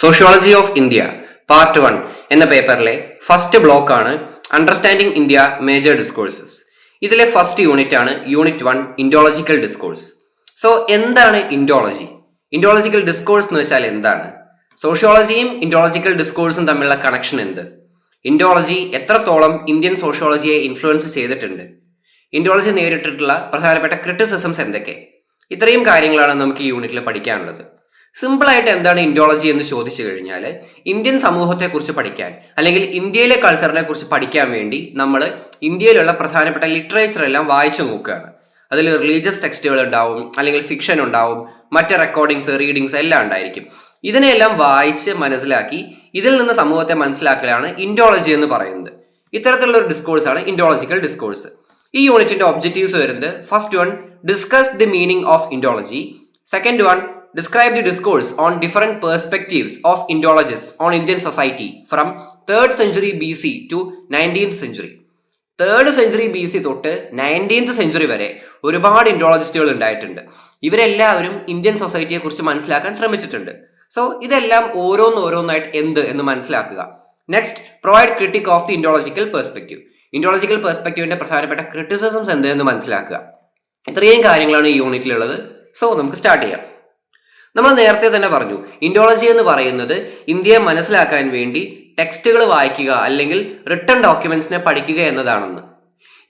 Sociology of India part 1 എന്ന പേപ്പറിലെ first ബ്ലോക്കാണ് understanding India major discourses. ഇതിലെ ഫസ്റ്റ് യൂണിറ്റ് ആണ് യൂണിറ്റ് 1 ഇൻഡോളജിക്കൽ ഡിസ്കോഴ്സ്. സോ എന്താണ് ഇൻഡോളജി? ഇൻഡോളജിക്കൽ ഡിസ്കോഴ്സ് എന്ന് വെച്ചാൽ എന്താണ്? സോഷ്യോളജിയും ഇൻഡോളജിക്കൽ ഡിസ്കോഴ്സും തമ്മിലുള്ള കണക്ഷൻ എന്ത്? ഇൻഡോളജി എത്രത്തോളം ഇന്ത്യൻ സോഷ്യോളജിയെ ഇൻഫ്ലുവൻസ് ചെയ്തിട്ടുണ്ട്? ഇൻഡോളജി നേരിട്ടിട്ടുള്ള പ്രധാനപ്പെട്ട ക്രിറ്റിസിസംസ് എന്തൊക്കെ? ഇത്രയും കാര്യങ്ങളാണ് നമുക്ക് ഈ യൂണിറ്റിൽ പഠിക്കാനുള്ളത്. സിമ്പിളായിട്ട് എന്താണ് ഇൻഡോളജി എന്ന് ചോദിച്ചു കഴിഞ്ഞാൽ, ഇന്ത്യൻ സമൂഹത്തെക്കുറിച്ച് പഠിക്കാൻ അല്ലെങ്കിൽ ഇന്ത്യയിലെ കൾച്ചറിനെ കുറിച്ച് പഠിക്കാൻ വേണ്ടി നമ്മൾ ഇന്ത്യയിലുള്ള പ്രധാനപ്പെട്ട ലിറ്ററേച്ചർ എല്ലാം വായിച്ചു നോക്കുകയാണ്. അതിൽ റിലീജിയസ് ടെക്സ്റ്റുകൾ ഉണ്ടാവും, അല്ലെങ്കിൽ ഫിക്ഷൻ ഉണ്ടാവും, മറ്റ് റെക്കോർഡിങ്സ്, റീഡിങ്സ് എല്ലാം ഉണ്ടായിരിക്കും. ഇതിനെല്ലാം വായിച്ച് മനസ്സിലാക്കി ഇതിൽ നിന്ന് സമൂഹത്തെ മനസ്സിലാക്കലാണ് ഇൻഡോളജി എന്ന് പറയുന്നത്. ഇത്തരത്തിലുള്ള ഒരു ഡിസ്കോഴ്സാണ് ഇൻഡോളജിക്കൽ ഡിസ്കോഴ്സ്. ഈ യൂണിറ്റിന്റെ ഒബ്ജക്റ്റീവ്സ് വരുന്നത്: first one, discuss the meaning of Indology. Second one, describe the discourse on different perspectives of Indologists on Indian society from 3rd century BC to 19th century. 3rd century BC തൊട്ട് 19th century വരെ ഒരുപാട് ഇൻഡോളജിസ്റ്റുകൾ ഉണ്ടായിട്ടുണ്ട്. ഇവരെല്ലാവരും Indian സൊസൈറ്റിയെ കുറിച്ച് മനസ്സിലാക്കാൻ ശ്രമിച്ചിട്ടുണ്ട്. So ഇതെല്ലാം ഓരോന്നായിട്ട് എന്ത് എന്ന് മനസ്സിലാക്കുക. Next, provide critic of the Indological perspective. Indological പെർസ്പെക്റ്റീവിന്റെ പ്രധാനപ്പെട്ട ക്രിറ്റിസിസംസ് എന്ത് എന്ന് മനസ്സിലാക്കുക. ഇത്രയും കാര്യങ്ങളാണ് ഈ യൂണിറ്റിലുള്ളത്. സോ നമുക്ക് സ്റ്റാർട്ട് ചെയ്യാം. നമ്മൾ നേരത്തെ തന്നെ പറഞ്ഞു, ഇൻഡോളജി എന്ന് പറയുന്നത് ഇന്ത്യയെ മനസ്സിലാക്കാൻ വേണ്ടി ടെക്സ്റ്റുകൾ വായിക്കുക അല്ലെങ്കിൽ റിട്ടൺ ഡോക്യുമെന്റ്സിനെ പഠിക്കുക എന്നതാണെന്ന്.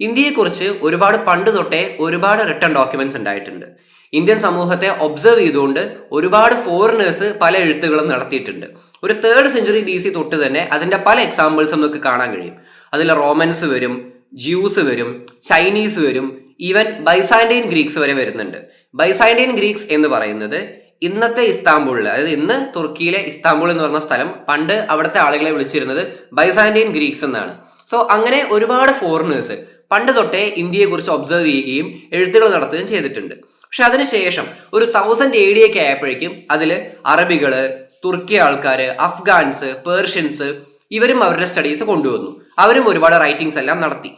ഇന്ത്യയെക്കുറിച്ച് ഒരുപാട് പണ്ട് തൊട്ടേ ഒരുപാട് റിട്ടൺ ഡോക്യുമെന്റ്സ് ഉണ്ടായിട്ടുണ്ട്. ഇന്ത്യൻ സമൂഹത്തെ ഒബ്സർവ് ചെയ്തുകൊണ്ട് ഒരുപാട് ഫോറിനേഴ്സ് പല എഴുത്തുകളും നടത്തിയിട്ടുണ്ട്. ഒരു 3rd century BC തൊട്ട് തന്നെ അതിന്റെ പല എക്സാമ്പിൾസും നമുക്ക് കാണാൻ കഴിയും. അതിൽ റോമൻസ് വരും, ജ്യൂസ് വരും, ചൈനീസ് വരും, ഈവൻ ബൈസാൻഡൈൻ ഗ്രീക്സ് വരെ വരുന്നുണ്ട്. ബൈസാൻഡൈൻ ഗ്രീക്സ് എന്ന് പറയുന്നത് ഇന്നത്തെ ഇസ്താംബൂളിൽ, അതായത് ഇന്ന് തുർക്കിയിലെ ഇസ്താംബൂൾ എന്ന് പറഞ്ഞ സ്ഥലം, പണ്ട് അവിടുത്തെ ആളുകളെ വിളിച്ചിരുന്നത് ബൈസാൻഡൈൻ ഗ്രീക്സ് എന്നാണ്. സോ അങ്ങനെ ഒരുപാട് ഫോറിനേഴ്സ് പണ്ട് തൊട്ടേ ഇന്ത്യയെ കുറിച്ച് ഒബ്സർവ് ചെയ്യുകയും എഴുത്തുകൾ നടത്തുകയും ചെയ്തിട്ടുണ്ട്. പക്ഷെ അതിനുശേഷം ഒരു 1000 AD ഒക്കെ ആയപ്പോഴേക്കും അതിൽ അറബികള്, തുർക്കി ആൾക്കാര്, അഫ്ഗാൻസ്, പേർഷ്യൻസ് ഇവരും അവരുടെ സ്റ്റഡീസ് കൊണ്ടുവന്നു. അവരും ഒരുപാട് റൈറ്റിംഗ്സ് എല്ലാം നടത്തി.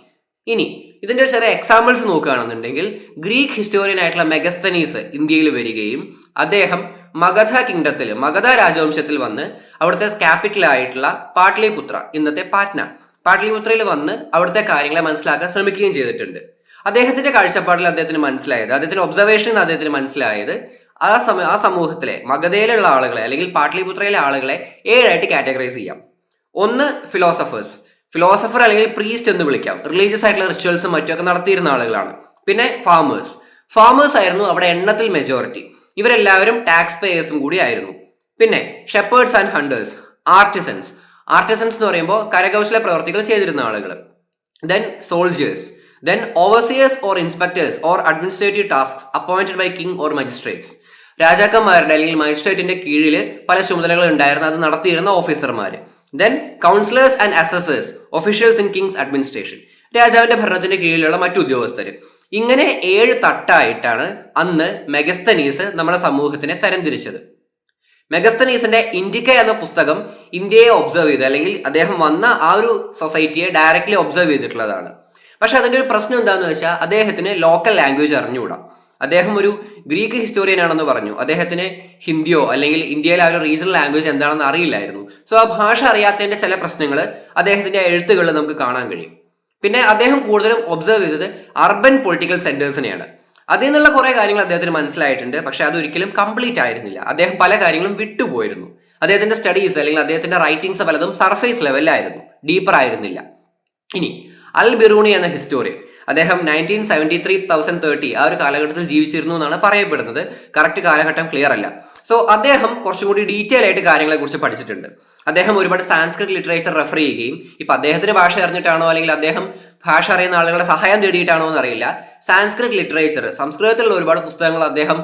ഇനി ഇതിന്റെ ചെറിയ എക്സാമ്പിൾസ് നോക്കുകയാണെന്നുണ്ടെങ്കിൽ, ഗ്രീക്ക് ഹിസ്റ്റോറിയൻ ആയിട്ടുള്ള മെഗസ്തനീസ് ഇന്ത്യയിൽ വരികയും അദ്ദേഹം മഗധ കിങ്ഡത്തിൽ, മഗധ രാജവംശത്തിൽ വന്ന് അവിടുത്തെ ക്യാപിറ്റൽ ആയിട്ടുള്ള പാട്ലിപുത്ര, ഇന്നത്തെ പാട്ലിപുത്രയിൽ വന്ന് അവിടുത്തെ കാര്യങ്ങളെ മനസ്സിലാക്കാൻ ശ്രമിക്കുകയും ചെയ്തിട്ടുണ്ട്. അദ്ദേഹത്തിന്റെ കാഴ്ചപ്പാടിൽ അദ്ദേഹത്തിന് മനസ്സിലായത്, അദ്ദേഹത്തിന്റെ ഒബ്സർവേഷനിൽ നിന്ന് അദ്ദേഹത്തിന് മനസ്സിലായത്, ആ സമൂഹത്തിലെ മഗധയിലുള്ള ആളുകളെ അല്ലെങ്കിൽ പാട്ലിപുത്രയിലെ ആളുകളെ 7 ആയിട്ട് കാറ്റഗറൈസ് ചെയ്യാം. ഒന്ന്, ഫിലോസഫർ അല്ലെങ്കിൽ പ്രീസ്റ്റ് എന്ന് വിളിക്കാം. റിലീജിയസ് ആയിട്ടുള്ള റിച്വൽസും മറ്റുമൊക്കെ നടത്തിയിരുന്ന ആളുകളാണ്. പിന്നെ ഫാമേഴ്സ് ആയിരുന്നു അവിടെ എണ്ണത്തിൽ മെജോറിറ്റി. ഇവരെല്ലാവരും ടാക്സ് പേയേഴ്സും കൂടി ആയിരുന്നു. പിന്നെ ഷെപ്പേർഡ്സ് ആൻഡ് ഹണ്ടേഴ്സ്, ആർട്ടിസൻസ് എന്ന് പറയുമ്പോൾ കരകൗശല പ്രവർത്തികൾ ചെയ്തിരുന്ന ആളുകൾ. Then soldiers, then overseers or inspectors or administrative tasks appointed by king or magistrates. രാജാക്കന്മാരുടെ അല്ലെങ്കിൽ മജിസ്ട്രേറ്റിന്റെ കീഴിൽ പല ചുമതലകൾ ഉണ്ടായിരുന്ന അത് നടത്തിയിരുന്ന ഓഫീസർമാര്. Then councillors and assessors, officials in king's administration, രാജാവിന്റെ ഭരണത്തിന്റെ കീഴിലുള്ള മറ്റു ഉദ്യോഗസ്ഥര്. ഇങ്ങനെ 7 തട്ടായിട്ടാണ് അന്ന് മെഗസ്തനീസ് നമ്മുടെ സമൂഹത്തിനെ തരംതിരിച്ചത്. മെഗസ്തനീസിന്റെ ഇൻഡിക്ക എന്ന പുസ്തകം ഇന്ത്യയെ ഒബ്സർവ് ചെയ്ത്, അല്ലെങ്കിൽ അദ്ദേഹം വന്ന ആ ഒരു സൊസൈറ്റിയെ ഡയറക്റ്റ്ലി ഒബ്സർവ് ചെയ്തിട്ടുള്ളതാണ്. പക്ഷെ അതിന്റെ ഒരു പ്രശ്നം എന്താണെന്ന് വെച്ചാൽ, അദ്ദേഹത്തിന് ലോക്കൽ ലാംഗ്വേജ് അറിഞ്ഞുകൂടാ. അദ്ദേഹം ഒരു ഗ്രീക്ക് ഹിസ്റ്റോറിയൻ ആണെന്ന് പറഞ്ഞു. അദ്ദേഹത്തിന് ഹിന്ദിയോ അല്ലെങ്കിൽ ഇന്ത്യയിലെ ആ ഒരു റീജിയണൽ ലാംഗ്വേജ് എന്താണെന്ന് അറിയില്ലായിരുന്നു. സോ ആ ഭാഷ അറിയാത്തതിന്റെ ചില പ്രശ്നങ്ങൾ അദ്ദേഹത്തിന്റെ എഴുത്തുകളിൽ നമുക്ക് കാണാൻ കഴിയും. പിന്നെ അദ്ദേഹം കൂടുതലും ഒബ്സർവ് ചെയ്തത് അർബൻ പൊളിറ്റിക്കൽ സെന്റേഴ്സിനെയാണ്. അതിൽ നിന്നുള്ള കുറെ കാര്യങ്ങൾ അദ്ദേഹത്തിന് മനസ്സിലായിട്ടുണ്ട്. പക്ഷെ അതൊരിക്കലും കംപ്ലീറ്റ് ആയിരുന്നില്ല. അദ്ദേഹം പല കാര്യങ്ങളും വിട്ടുപോയിരുന്നു. അദ്ദേഹത്തിന്റെ സ്റ്റഡീസ് അല്ലെങ്കിൽ അദ്ദേഹത്തിന്റെ റൈറ്റിംഗ്സ് പലതും സർഫേസ് ലെവലിലായിരുന്നു, ഡീപ്പർ ആയിരുന്നില്ല. ഇനി അൽ ബിറൂണി എന്ന ഹിസ്റ്റോറിയൻ, അദ്ദേഹം 1973-1030 ആ ഒരു കാലഘട്ടത്തിൽ ജീവിച്ചിരുന്നു എന്നാണ് പറയപ്പെടുന്നത്. കറക്റ്റ് കാലഘട്ടം ക്ലിയർ അല്ല. സോ അദ്ദേഹം കുറച്ചും കൂടി ഡീറ്റെയിൽ ആയിട്ട് കാര്യങ്ങളെ കുറിച്ച് പഠിച്ചിട്ടുണ്ട്. അദ്ദേഹം ഒരുപാട് സാൻസ്ക്രിറ്റ് ലിറ്ററേച്ചർ റെഫർ ചെയ്യുകയും, ഇപ്പൊ അദ്ദേഹത്തിന് ഭാഷ അറിഞ്ഞിട്ടാണോ അല്ലെങ്കിൽ അദ്ദേഹം ഭാഷ അറിയുന്ന ആളുകളുടെ സഹായം തേടിയിട്ടാണോ എന്നറിയില്ല, സാൻസ്ക്രിറ്റ് ലിറ്ററേച്ചർ, സംസ്കൃതത്തിലുള്ള ഒരുപാട് പുസ്തകങ്ങൾ അദ്ദേഹം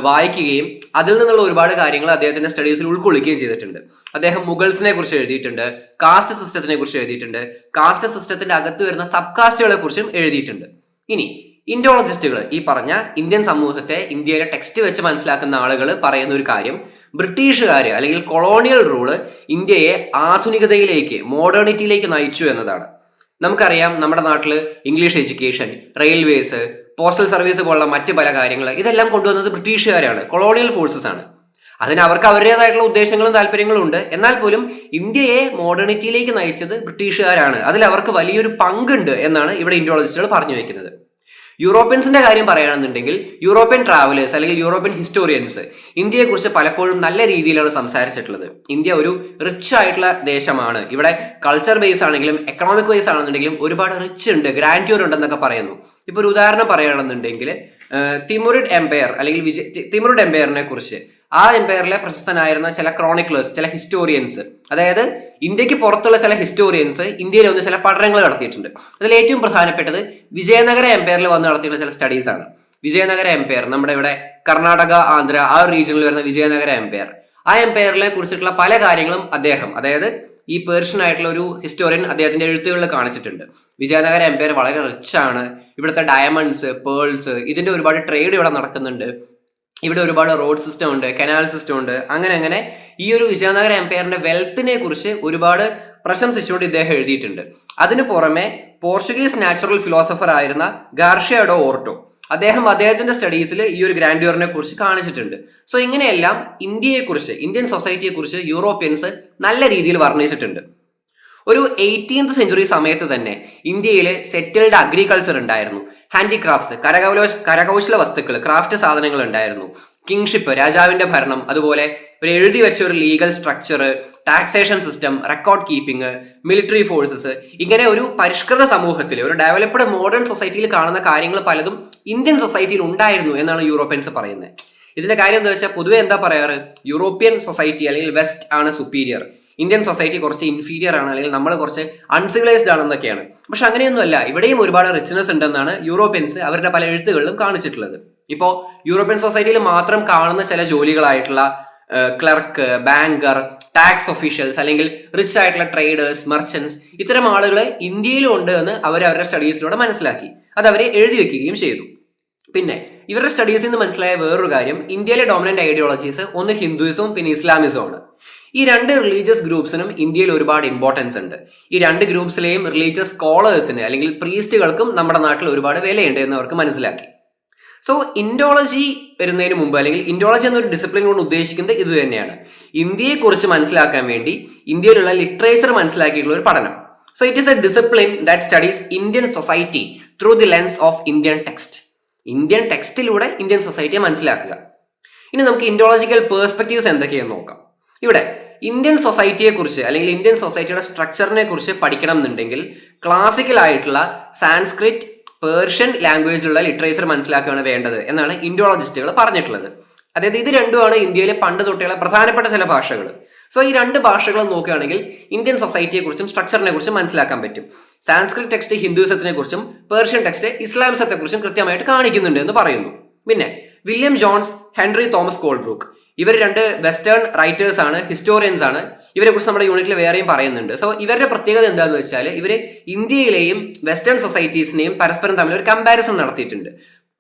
വായിക്കുകയും അതിൽ നിന്നുള്ള ഒരുപാട് കാര്യങ്ങൾ അദ്ദേഹത്തിന്റെ സ്റ്റഡീസിൽ ഉൾക്കൊള്ളിക്കുകയും ചെയ്തിട്ടുണ്ട്. അദ്ദേഹം മുഗൾസിനെ കുറിച്ച് എഴുതിയിട്ടുണ്ട്, കാസ്റ്റ് സിസ്റ്റത്തിനെ കുറിച്ച് എഴുതിയിട്ടുണ്ട്, കാസ്റ്റ് സിസ്റ്റത്തിന്റെ അകത്ത് വരുന്ന സബ് കാസ്റ്റുകളെ കുറിച്ചും എഴുതിയിട്ടുണ്ട്. ഇനി ഇൻഡോളജിസ്റ്റുകൾ, ഈ പറഞ്ഞ ഇന്ത്യൻ സമൂഹത്തെ ഇന്ത്യയിലെ ടെക്സ്റ്റ് വെച്ച് മനസ്സിലാക്കുന്ന ആളുകൾ പറയുന്ന ഒരു കാര്യം, ബ്രിട്ടീഷുകാർ അല്ലെങ്കിൽ കൊളോണിയൽ റൂള് ഇന്ത്യയെ ആധുനികതയിലേക്ക്, മോഡേണിറ്റിയിലേക്ക് നയിച്ചു എന്നതാണ്. നമുക്കറിയാം, നമ്മുടെ നാട്ടിൽ English education, railways, postal service പോലുള്ള മറ്റ് പല കാര്യങ്ങൾ ഇതെല്ലാം കൊണ്ടുവന്നത് ബ്രിട്ടീഷുകാരാണ്, കൊളോണിയൽ ഫോഴ്സസ് ആണ്. അതിന് അവർക്ക് അവരുടേതായിട്ടുള്ള ഉദ്ദേശങ്ങളും താല്പര്യങ്ങളും ഉണ്ട്. എന്നാൽ പോലും ഇന്ത്യയെ മോഡേണിറ്റിയിലേക്ക് നയിച്ചത് ബ്രിട്ടീഷുകാരാണ്. അതിൽ അവർക്ക് വലിയൊരു പങ്കുണ്ട് എന്നാണ് ഇവിടെ ഇന്ത്യോളജിസ്റ്റുകൾ പറഞ്ഞു വെക്കുന്നത്. യൂറോപ്യൻസിന്റെ കാര്യം പറയുകയാണെന്നുണ്ടെങ്കിൽ യൂറോപ്യൻ ട്രാവലേഴ്സ് അല്ലെങ്കിൽ യൂറോപ്യൻ ഹിസ്റ്റോറിയൻസ് ഇന്ത്യയെക്കുറിച്ച് പലപ്പോഴും നല്ല രീതിയിലാണ് സംസാരിച്ചിട്ടുള്ളത്. ഇന്ത്യ ഒരു റിച്ച് ആയിട്ടുള്ള ദേശമാണ്. ഇവിടെ കൾച്ചർ ബേസ് ആണെങ്കിലും എക്കണോമിക് വൈസ് ആണെന്നുണ്ടെങ്കിലും ഒരുപാട് റിച്ച് ഉണ്ട്, ഗ്രാൻഡ്യൂർ ഉണ്ടെന്നൊക്കെ പറയുന്നു. ഇപ്പൊ ഒരു ഉദാഹരണം പറയുകയാണെന്നുണ്ടെങ്കിൽ തിമുറിഡ് എംപയർ അല്ലെങ്കിൽ തിമുറിഡ് എംപയറിനെ കുറിച്ച് ആ എംപയറിലെ പ്രശസ്തനായിരുന്ന ചില ക്രോണിക്ലേഴ്സ്, ചില ഹിസ്റ്റോറിയൻസ്, അതായത് ഇന്ത്യക്ക് പുറത്തുള്ള ചില ഹിസ്റ്റോറിയൻസ് ഇന്ത്യയിൽ വന്ന് ചില പഠനങ്ങൾ നടത്തിയിട്ടുണ്ട്. അതിൽ ഏറ്റവും പ്രധാനപ്പെട്ടത് വിജയനഗര എംപയറിൽ വന്ന് നടത്തിയിട്ടുള്ള ചില സ്റ്റഡീസ് ആണ്. വിജയനഗര എംപയർ നമ്മുടെ ഇവിടെ കർണാടക, ആന്ധ്ര ആ ഒരു റീജിയനിൽ വരുന്ന വിജയനഗര എംപയർ, ആ എംപയറിനെ കുറിച്ചിട്ടുള്ള പല കാര്യങ്ങളും അദ്ദേഹം, അതായത് ഈ പേർഷ്യൻ ആയിട്ടുള്ള ഒരു ഹിസ്റ്റോറിയൻ അദ്ദേഹത്തിന്റെ എഴുത്തുകളിൽ കാണിച്ചിട്ടുണ്ട്. വിജയനഗര എംപയർ വളരെ റിച്ച് ആണ്, ഇവിടുത്തെ ഡയമണ്ട്സ്, പേൾസ്, ഇതിന്റെ ഒരുപാട് ട്രേഡ് ഇവിടെ നടക്കുന്നുണ്ട്, ഇവിടെ ഒരുപാട് റോഡ് സിസ്റ്റം ഉണ്ട്, കനാൽ സിസ്റ്റം ഉണ്ട്. അങ്ങനെ ഈ ഒരു വിജയനഗര എംപയറിന്റെ വെൽത്തിനെ കുറിച്ച് ഒരുപാട് പ്രശംസിച്ചുകൊണ്ട് ഇദ്ദേഹം എഴുതിയിട്ടുണ്ട്. അതിനു പുറമെ പോർച്ചുഗീസ് നാച്ചുറൽ ഫിലോസഫർ ആയിരുന്ന ഗാർഷ്യ ഡോ ഓർട്ടോ അദ്ദേഹത്തിന്റെ സ്റ്റഡീസിൽ ഈ ഒരു ഗ്രാൻഡ്യൂറിനെ കുറിച്ച് കാണിച്ചിട്ടുണ്ട്. സോ ഇങ്ങനെയെല്ലാം ഇന്ത്യയെക്കുറിച്ച്, ഇന്ത്യൻ സൊസൈറ്റിയെ കുറിച്ച് യൂറോപ്യൻസ് നല്ല രീതിയിൽ വർണ്ണിച്ചിട്ടുണ്ട്. ഒരു 18th സെഞ്ചുറി സമയത്ത് തന്നെ ഇന്ത്യയിൽ സെറ്റിൽഡ് അഗ്രികൾച്ചർ ഉണ്ടായിരുന്നു. ഹാൻഡിക്രാഫ്റ്റ്സ്, കരകൗശല വസ്തുക്കൾ, ക്രാഫ്റ്റ് സാധനങ്ങൾ ഉണ്ടായിരുന്നു. കിങ്ഷിപ്പ്, രാജാവിന്റെ ഭരണം, അതുപോലെ ഒരു എഴുതി വെച്ച ഒരു legal structure, taxation system, record keeping, military forces, ഇങ്ങനെ ഒരു പരിഷ്കൃത സമൂഹത്തിൽ, ഒരു ഡെവലപ്ഡ് മോഡേൺ സൊസൈറ്റിയിൽ കാണുന്ന കാര്യങ്ങൾ പലതും ഇന്ത്യൻ സൊസൈറ്റിയിൽ ഉണ്ടായിരുന്നു എന്നാണ് യൂറോപ്യൻസ് പറയുന്നത്. ഇതിന്റെ കാര്യം എന്താ വെച്ചാൽ പൊതുവെ എന്താ പറയാറ്, യൂറോപ്യൻ സൊസൈറ്റി അല്ലെങ്കിൽ വെസ്റ്റ് ആണ് സുപ്പീരിയർ, ഇന്ത്യൻ സൊസൈറ്റി കുറച്ച് ഇൻഫീരിയർ ആണ്, അല്ലെങ്കിൽ നമ്മൾ കുറച്ച് അൺസിവിലൈസ്ഡ് ആണെന്നൊക്കെയാണ്. പക്ഷെ അങ്ങനെയൊന്നുമല്ല, ഇവിടെയും ഒരുപാട് റിച്ച്നെസ് ഉണ്ടെന്നാണ് യൂറോപ്യൻസ് അവരുടെ പല എഴുത്തുകളിലും കാണിച്ചിട്ടുള്ളത്. ഇപ്പോൾ യൂറോപ്യൻ സൊസൈറ്റിയിൽ മാത്രം കാണുന്ന ചില ജോലികളായിട്ടുള്ള ക്ലർക്ക്, ബാങ്കർ, ടാക്സ് ഒഫീഷ്യൽസ്, അല്ലെങ്കിൽ റിച്ച് ആയിട്ടുള്ള ട്രേഡേഴ്സ്, മെർച്ചൻസ്, ഇത്തരം ആളുകൾ ഇന്ത്യയിലും ഉണ്ട് എന്ന് അവരുടെ സ്റ്റഡീസിലൂടെ മനസ്സിലാക്കി. അത് അവരെ എഴുതി വെക്കുകയും ചെയ്തു. പിന്നെ ഇവരുടെ സ്റ്റഡീസിൽ നിന്ന് മനസ്സിലായ വേറൊരു കാര്യം, ഇന്ത്യയിലെ ഡോമിനന്റ് ഐഡിയോളജീസ് ഒന്ന് ഹിന്ദുയിസവും പിന്നെ ഇസ്ലാമിസവും. ഈ രണ്ട് റിലീജിയസ് ഗ്രൂപ്പ്സിനും ഇന്ത്യയിൽ ഒരുപാട് ഇമ്പോർട്ടൻസ് ഉണ്ട്. ഈ രണ്ട് ഗ്രൂപ്പ്സിലെയും റിലീജിയസ് സ്കോളേഴ്സിന് അല്ലെങ്കിൽ പ്രീസ്റ്റുകൾക്കും നമ്മുടെ നാട്ടിൽ ഒരുപാട് വിലയുണ്ട് എന്ന് അവർക്ക് മനസ്സിലാക്കി. സോ ഇൻഡോളജി വരുന്നതിന് മുമ്പ്, അല്ലെങ്കിൽ ഇൻഡോളജി എന്നൊരു ഡിസിപ്ലിൻ കൊണ്ട് ഉദ്ദേശിക്കുന്നത് ഇത് തന്നെയാണ്, ഇന്ത്യയെക്കുറിച്ച് മനസ്സിലാക്കാൻ വേണ്ടി ഇന്ത്യയിലുള്ള ലിറ്ററേച്ചർ മനസ്സിലാക്കിയിട്ടുള്ള ഒരു പഠനം. So it is a discipline that studies Indian society through the lens of Indian text. Indian ടെക്സ്റ്റിലൂടെ ഇന്ത്യൻ സൊസൈറ്റിയെ മനസ്സിലാക്കുക. ഇനി നമുക്ക് ഇൻഡോളജിക്കൽ പേഴ്സ്പെക്റ്റീവ്സ് എന്തൊക്കെയാണെന്ന് നോക്കാം. ഇവിടെ ഇന്ത്യൻ സൊസൈറ്റിയെ കുറിച്ച് അല്ലെങ്കിൽ ഇന്ത്യൻ സൊസൈറ്റിയുടെ സ്ട്രക്ചറിനെ കുറിച്ച് പഠിക്കണം എന്നുണ്ടെങ്കിൽ ക്ലാസിക്കൽ ആയിട്ടുള്ള സാൻസ്ക്രിറ്റ്, പേർഷ്യൻ ലാംഗ്വേജിലുള്ള ലിറ്ററേച്ചർ മനസ്സിലാക്കുകയാണ് വേണ്ടത് എന്നാണ് ഇൻഡോളജിസ്റ്റുകൾ പറഞ്ഞിട്ടുള്ളത്. അതായത് ഇത് രണ്ടുമാണ് ഇന്ത്യയിലെ പണ്ട് തൊട്ടുള്ള പ്രധാനപ്പെട്ട ചില ഭാഷകൾ. സോ ഈ രണ്ട് ഭാഷകളും നോക്കുകയാണെങ്കിൽ ഇന്ത്യൻ സൊസൈറ്റിയെ കുറിച്ചും സ്ട്രക്ചറിനെ കുറിച്ചും മനസ്സിലാക്കാൻ പറ്റും. സാൻസ്ക്രിറ്റ് ടെക്സ്റ്റ് ഹിന്ദുയിസത്തിനെ കുറിച്ചും പേർഷ്യൻ ടെക്സ്റ്റ് ഇസ്ലാമിസത്തെ കുറിച്ചും കൃത്യമായിട്ട് കാണിക്കുന്നുണ്ട് എന്ന് പറയുന്നു. പിന്നെ William Jones, Henry Thomas Colebrooke, ഇവർ രണ്ട് വെസ്റ്റേൺ റൈറ്റേഴ്സ് ആണ്, ഹിസ്റ്റോറിയൻസ് ആണ്. ഇവരെ കുറിച്ച് നമ്മുടെ യൂണിറ്റിൽ വേറെയും പറയുന്നുണ്ട്. സോ ഇവരുടെ പ്രത്യേകത എന്താണെന്ന് വെച്ചാൽ ഇവർ ഇന്ത്യയിലെയും വെസ്റ്റേൺ സൊസൈറ്റീസിനെയും പരസ്പരം തമ്മിൽ ഒരു കമ്പാരിസൺ നടത്തിയിട്ടുണ്ട്.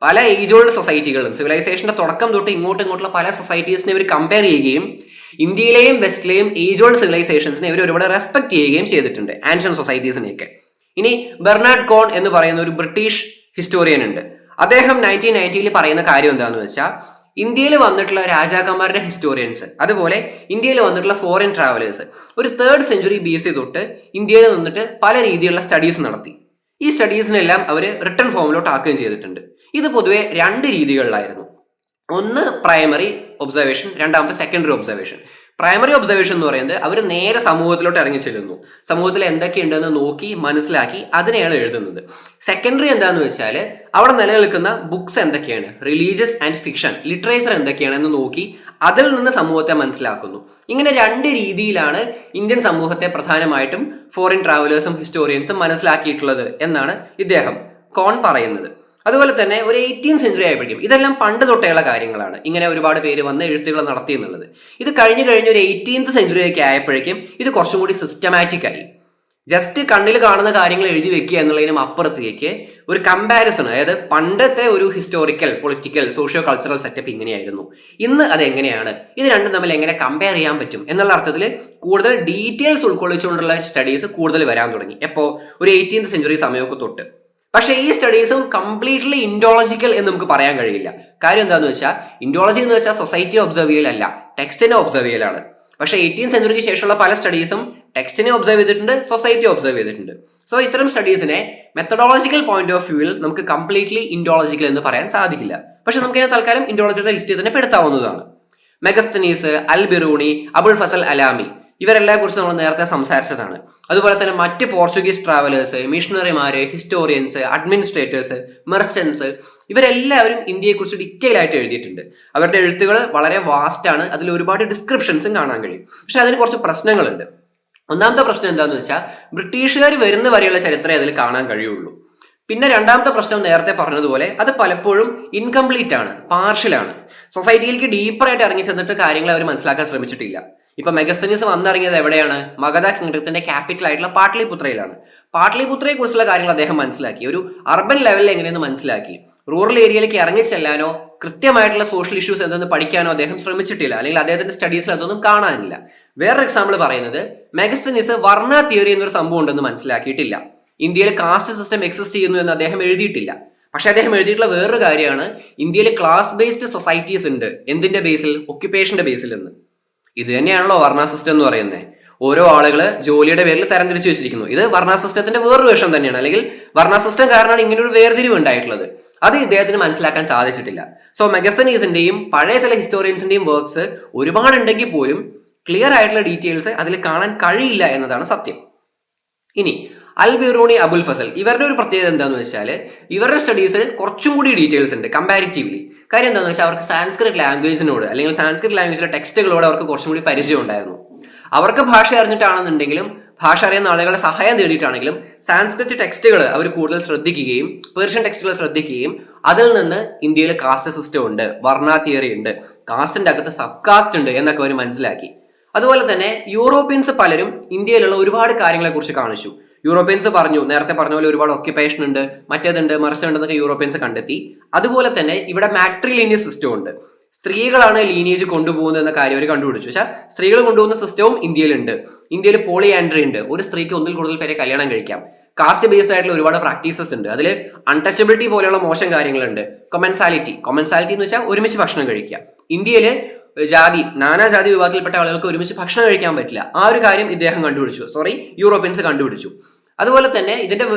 പല ഏജ് ഓൾഡ് സൊസൈറ്റികളും, സിവിലൈസേഷന്റെ തുടക്കം തൊട്ട് ഇങ്ങോട്ടുള്ള പല സൊസൈറ്റീസിനെ ഇവർ കമ്പയർ ചെയ്യുകയും ഇന്ത്യയിലെയും വെസ്റ്റിലെയും ഏജ് ഓൾഡ് സിവിലൈസേഷൻസിനെ ഇവർ ഒരുപാട് റെസ്പെക്ട് ചെയ്യുകയും ചെയ്തിട്ടുണ്ട്, ആൻഷ്യൻ സൊസൈറ്റീസിനെയൊക്കെ. ഇനി ബെർണാഡ് കോൺ എന്ന് പറയുന്ന ഒരു ബ്രിട്ടീഷ് ഹിസ്റ്റോറിയൻ ഉണ്ട്. അദ്ദേഹം 1990 പറയുന്ന കാര്യം എന്താണെന്ന് വെച്ചാൽ ഇന്ത്യയിൽ വന്നിട്ടുള്ള രാജാക്കന്മാരുടെ ഹിസ്റ്റോറിയൻസ്, അതുപോലെ ഇന്ത്യയിൽ വന്നിട്ടുള്ള ഫോറിൻ ട്രാവലേഴ്സ് ഒരു 3rd സെഞ്ചുറി BC തൊട്ട് ഇന്ത്യയിൽ നിന്നിട്ട് പല രീതിയിലുള്ള സ്റ്റഡീസ് നടത്തി. ഈ സ്റ്റഡീസിനെല്ലാം അവർ റിട്ടൺ ഫോമിലോട്ട് ആക്കുകയും ചെയ്തിട്ടുണ്ട്. ഇത് പൊതുവെ 2 രീതികളിലായിരുന്നു. ഒന്ന് പ്രൈമറി ഒബ്സർവേഷൻ, രണ്ടാമത്തെ സെക്കൻഡറി ഒബ്സർവേഷൻ. പ്രൈമറി ഒബ്സർവേഷൻ എന്ന് പറയുന്നത് അവർ നേരെ സമൂഹത്തിലോട്ട് ഇറങ്ങി ചെല്ലുന്നു, സമൂഹത്തിൽ എന്തൊക്കെയുണ്ടെന്ന് നോക്കി മനസ്സിലാക്കി അതിനെയാണ് എഴുതുന്നത്. സെക്കൻഡറി എന്താണെന്ന് വെച്ചാൽ അവിടെ നിലനിൽക്കുന്ന ബുക്സ് എന്തൊക്കെയാണ്, റിലീജിയസ് ആൻഡ് ഫിക്ഷൻ, ലിറ്ററേച്ചർ എന്തൊക്കെയാണെന്ന് നോക്കി അതിൽ നിന്ന് സമൂഹത്തെ മനസ്സിലാക്കുന്നു. ഇങ്ങനെ 2 രീതിയിലാണ് ഇന്ത്യൻ സമൂഹത്തെ പ്രധാനമായിട്ടും ഫോറിൻ ട്രാവലേഴ്സും ഹിസ്റ്റോറിയൻസും മനസ്സിലാക്കിയിട്ടുള്ളത് എന്നാണ് ഇദ്ദേഹം കോൺ പറയുന്നത്. അതുപോലെ തന്നെ ഒരു 18th സെഞ്ചുറി ആയപ്പോഴേക്കും, ഇതെല്ലാം പണ്ട് തൊട്ടേയുള്ള കാര്യങ്ങളാണ്, ഇങ്ങനെ ഒരുപാട് പേര് വന്ന് എഴുത്തുകൾ നടത്തി എന്നുള്ളത്. ഇത് കഴിഞ്ഞ് ഒരു 18th സെഞ്ചുറി ഒക്കെ ആയപ്പോഴേക്കും ഇത് കുറച്ചും കൂടി സിസ്റ്റമാറ്റിക് ആയി. ജസ്റ്റ് കണ്ണിൽ കാണുന്ന കാര്യങ്ങൾ എഴുതി വെക്കുക എന്നുള്ളതിനും അപ്പുറത്തേക്ക് ഒരു കമ്പാരിസൺ, അതായത് പണ്ടത്തെ ഒരു historical, political, socio cultural setup ഇങ്ങനെയായിരുന്നു, ഇന്ന് അതെങ്ങനെയാണ്, ഇത് രണ്ടും തമ്മിൽ എങ്ങനെ കമ്പയർ ചെയ്യാൻ പറ്റും എന്നുള്ള അർത്ഥത്തിൽ കൂടുതൽ ഡീറ്റെയിൽസ് ഉൾക്കൊള്ളിച്ചുകൊണ്ടുള്ള സ്റ്റഡീസ് കൂടുതൽ വരാൻ തുടങ്ങി. എപ്പോൾ ഒരു 18th സെഞ്ചുറി സമയമൊക്കെ തൊട്ട്. പക്ഷേ ഈ സ്റ്റഡീസും കംപ്ലീറ്റ്ലി ഇൻഡോളജിക്കൽ എന്ന് നമുക്ക് പറയാൻ കഴിയില്ല. കാര്യം എന്താണെന്ന് വെച്ചാൽ ഇൻഡോളജി എന്ന് വെച്ചാൽ സൊസൈറ്റി ഒബ്സർവ് ചെയ്യലല്ല, ടെക്സ്റ്റിനെ ഒബ്സർവ് ചെയ്യലാണ്. പക്ഷേ 18th സെഞ്ചുറിക്ക് ശേഷമുള്ള പല സ്റ്റഡീസും ടെക്സ്റ്റിനെ ഒബ്സർവ് ചെയ്തിട്ടുണ്ട്, സൊസൈറ്റി ഒബ്സർവ് ചെയ്തിട്ടുണ്ട്. സോ ഇത്തരം സ്റ്റഡീസിനെ മെത്തഡോളജിക്കൽ പോയിന്റ് ഓഫ് വ്യൂവിൽ നമുക്ക് കംപ്ലീറ്റ്ലി ഇൻഡോളജിക്കൽ എന്ന് പറയാൻ സാധിക്കില്ല. പക്ഷെ നമുക്കിതിനെ തൽക്കാലം ഇൻഡോളജിയുടെ ലിസ്റ്റിൽ തന്നെ പെടുത്താവുന്നതാണ്. Megasthenes, al Biruni, Abul Fazl Allami ഇവരെല്ലാം കുറിച്ച് നമ്മൾ നേരത്തെ സംസാരിച്ചതാണ്. അതുപോലെ തന്നെ മറ്റ് പോർച്ചുഗീസ് ട്രാവലേഴ്സ്, മിഷണറിമാര്, ഹിസ്റ്റോറിയൻസ്, അഡ്മിനിസ്ട്രേറ്റേഴ്സ്, മെർച്ചൻസ് ഇവരെല്ലാവരും ഇന്ത്യയെക്കുറിച്ച് ഡീറ്റെയിൽ ആയിട്ട് എഴുതിയിട്ടുണ്ട്. അവരുടെ എഴുത്തുകൾ വളരെ വാസ്റ്റ് ആണ്, അതിൽ ഒരുപാട് ഡിസ്ക്രിപ്ഷൻസും കാണാൻ കഴിയും. പക്ഷെ അതിന് കുറച്ച് പ്രശ്നങ്ങളുണ്ട്. ഒന്നാമത്തെ പ്രശ്നം എന്താണെന്ന് വെച്ചാൽ ബ്രിട്ടീഷുകാർ വരുന്ന വരെയുള്ള ചരിത്രമേ അതിൽ കാണാൻ കഴിയുള്ളൂ. പിന്നെ രണ്ടാമത്തെ പ്രശ്നം നേരത്തെ പറഞ്ഞതുപോലെ അത് പലപ്പോഴും ഇൻകംപ്ലീറ്റ് ആണ്, പാർഷ്യലാണ്. സൊസൈറ്റിയിലേക്ക് ഡീപ്പറായിട്ട് ഇറങ്ങി ചെന്നിട്ട് കാര്യങ്ങൾ അവർ മനസ്സിലാക്കാൻ ശ്രമിച്ചിട്ടില്ല. ഇപ്പൊ മെഗസ്തനീസ് വന്നിറങ്ങിയത് എവിടെയാണ്? മഗധ കിങ്ഡത്തിന്റെ ക്യാപിറ്റൽ ആയിട്ടുള്ള പാട്ലിപുത്രയിലാണ്. പാട്ലിപുത്രയെ കുറിച്ചുള്ള കാര്യങ്ങൾ അദ്ദേഹം മനസ്സിലാക്കി, ഒരു അർബൻ ലെവലിൽ എങ്ങനെയെന്ന് മനസ്സിലാക്കി. റൂറൽ ഏരിയയിലേക്ക് ഇറങ്ങി ചെല്ലാനോ കൃത്യമായിട്ടുള്ള സോഷ്യൽ ഇഷ്യൂസ് എന്തെന്ന് പഠിക്കാനോ അദ്ദേഹം ശ്രമിച്ചിട്ടില്ല, അല്ലെങ്കിൽ അദ്ദേഹത്തിന്റെ സ്റ്റഡീസിൽ അതൊന്നും കാണാനില്ല. വേറൊരു എക്സാമ്പിൾ പറയുന്നത് മെഗസ്തനീസ് വർണ്ണ തിയറി എന്നൊരു സംഭവം ഉണ്ടെന്ന് മനസ്സിലാക്കിയിട്ടില്ല. ഇന്ത്യയിൽ കാസ്റ്റ് സിസ്റ്റം എക്സിസ്റ്റ് ചെയ്യുന്നു എന്ന് അദ്ദേഹം എഴുതിയിട്ടില്ല. പക്ഷെ അദ്ദേഹം എഴുതിയിട്ടുള്ള വേറൊരു കാര്യമാണ് ഇന്ത്യയിൽ ക്ലാസ് ബേസ്ഡ് സൊസൈറ്റീസ് ഉണ്ട്. എന്തിന്റെ ബേസിൽ? ഒക്യുപ്പേഷന്റെ ബേസിൽ എന്ന്. ഇത് തന്നെയാണല്ലോ വർണ്ണ സിസ്റ്റം എന്ന് പറയുന്നത്. ഓരോ ആളുകൾ ജോലിയുടെ പേരിൽ തരംതിരിച്ചു വെച്ചിരിക്കുന്നു. ഇത് വർണ്ണ സിസ്റ്റത്തിന്റെ വേറൊരു വേഷം തന്നെയാണ്, അല്ലെങ്കിൽ വർണ്ണ സിസ്റ്റം കാരണമാണ് ഇങ്ങനൊരു വേർതിരിവ് ഉണ്ടായിട്ടുള്ളത്. അത് ഇദ്ദേഹത്തിന് മനസ്സിലാക്കാൻ സാധിച്ചിട്ടില്ല. സോ മെഗസ്തനീസിന്റെയും പഴയ ചില ഹിസ്റ്റോറിയൻസിന്റെയും വർക്ക്സ് ഒരുപാടുണ്ടെങ്കിൽ പോലും ക്ലിയർ ആയിട്ടുള്ള ഡീറ്റെയിൽസ് അതിൽ കാണാൻ കഴിയില്ല എന്നതാണ് സത്യം. ഇനി അൽ ബിറൂണി, അബുൽ ഫസൽ ഇവരുടെ ഒരു പ്രത്യേകത എന്താണെന്ന് വെച്ചാൽ ഇവരുടെ സ്റ്റഡീസിൽ കുറച്ചും കൂടി ഡീറ്റെയിൽസ് ഉണ്ട് കമ്പാരിറ്റീവ്ലി. കാര്യം എന്താണെന്ന് വെച്ചാൽ അവർക്ക് സാൻസ്ക്രിറ്റ് ലാംഗ്വേജിനോട് അല്ലെങ്കിൽ സാൻസ്ക്രിറ്റ് ലാംഗ്വേജിലെ ടെക്സ്റ്റുകളോട് അവർക്ക് കുറച്ചും കൂടി പരിചയം ഉണ്ടായിരുന്നു. അവർക്ക് ഭാഷ അറിഞ്ഞിട്ടാണെന്നുണ്ടെങ്കിലും ഭാഷ അറിയുന്ന ആളുകളുടെ സഹായം തേടിയിട്ടാണെങ്കിലും സാൻസ്ക്രിറ്റ് ടെക്സ്റ്റുകൾ അവർ കൂടുതൽ ശ്രദ്ധിക്കുകയും പേർഷ്യൻ ടെക്സ്റ്റുകൾ ശ്രദ്ധിക്കുകയും അതിൽ നിന്ന് ഇന്ത്യയിൽ കാസ്റ്റ് സിസ്റ്റം ഉണ്ട്, വർണ്ണ തിയറി ഉണ്ട്, കാസ്റ്റിന്റെ അകത്ത് സബ് കാസ്റ്റ് ഉണ്ട് എന്നൊക്കെ അവർ മനസ്സിലാക്കി. അതുപോലെ തന്നെ യൂറോപ്യൻസ് പലരും ഇന്ത്യയിലുള്ള ഒരുപാട് കാര്യങ്ങളെ കുറിച്ച് കാണിച്ചു. യൂറോപ്യൻസ് പറഞ്ഞു, നേരത്തെ പറഞ്ഞ പോലെ ഒരുപാട് ഒക്യുപ്പേഷൻ ഉണ്ട്, മറ്റേതുണ്ട്, മറിച്ചുണ്ടെന്നൊക്കെ യൂറോപ്യൻസ് കണ്ടെത്തി. അതുപോലെ തന്നെ ഇവിടെ മാട്രിലിനിയസ് സിസ്റ്റം ഉണ്ട്. സ്ത്രീകളാണ് ലീനിയേജ് കൊണ്ടുപോകുന്നത് എന്ന കാര്യം അവർ കണ്ടുപിടിച്ചു. പക്ഷേ സ്ത്രീകൾ കൊണ്ടുപോകുന്ന സിസ്റ്റവും ഇന്ത്യയിലുണ്ട്. ഇന്ത്യയിൽ പോളിയാൻഡ്രി ഉണ്ട്, ഒരു സ്ത്രീക്ക് ഒന്നിൽ കൂടുതൽ പേരെ കല്യാണം കഴിക്കാം. കാസ്റ്റ് ബേസ്ഡ് ആയിട്ടുള്ള ഒരുപാട് പ്രാക്ടീസസ് ഉണ്ട്. അതിൽ അൺടച്ചബിലിറ്റി പോലെയുള്ള മോശം കാര്യങ്ങളുണ്ട്. കൊമൻസാലിറ്റി എന്ന് വെച്ചാൽ ഒരുമിച്ച് ഭക്ഷണം കഴിക്കുക. ഇന്ത്യയിൽ നാനാജാതി വിഭാഗത്തിൽപ്പെട്ട ആളുകൾക്ക് ഒരുമിച്ച് ഭക്ഷണം കഴിക്കാൻ പറ്റില്ല. ആ ഒരു കാര്യം യൂറോപ്യൻസ് കണ്ടുപിടിച്ചു. അതുപോലെ തന്നെ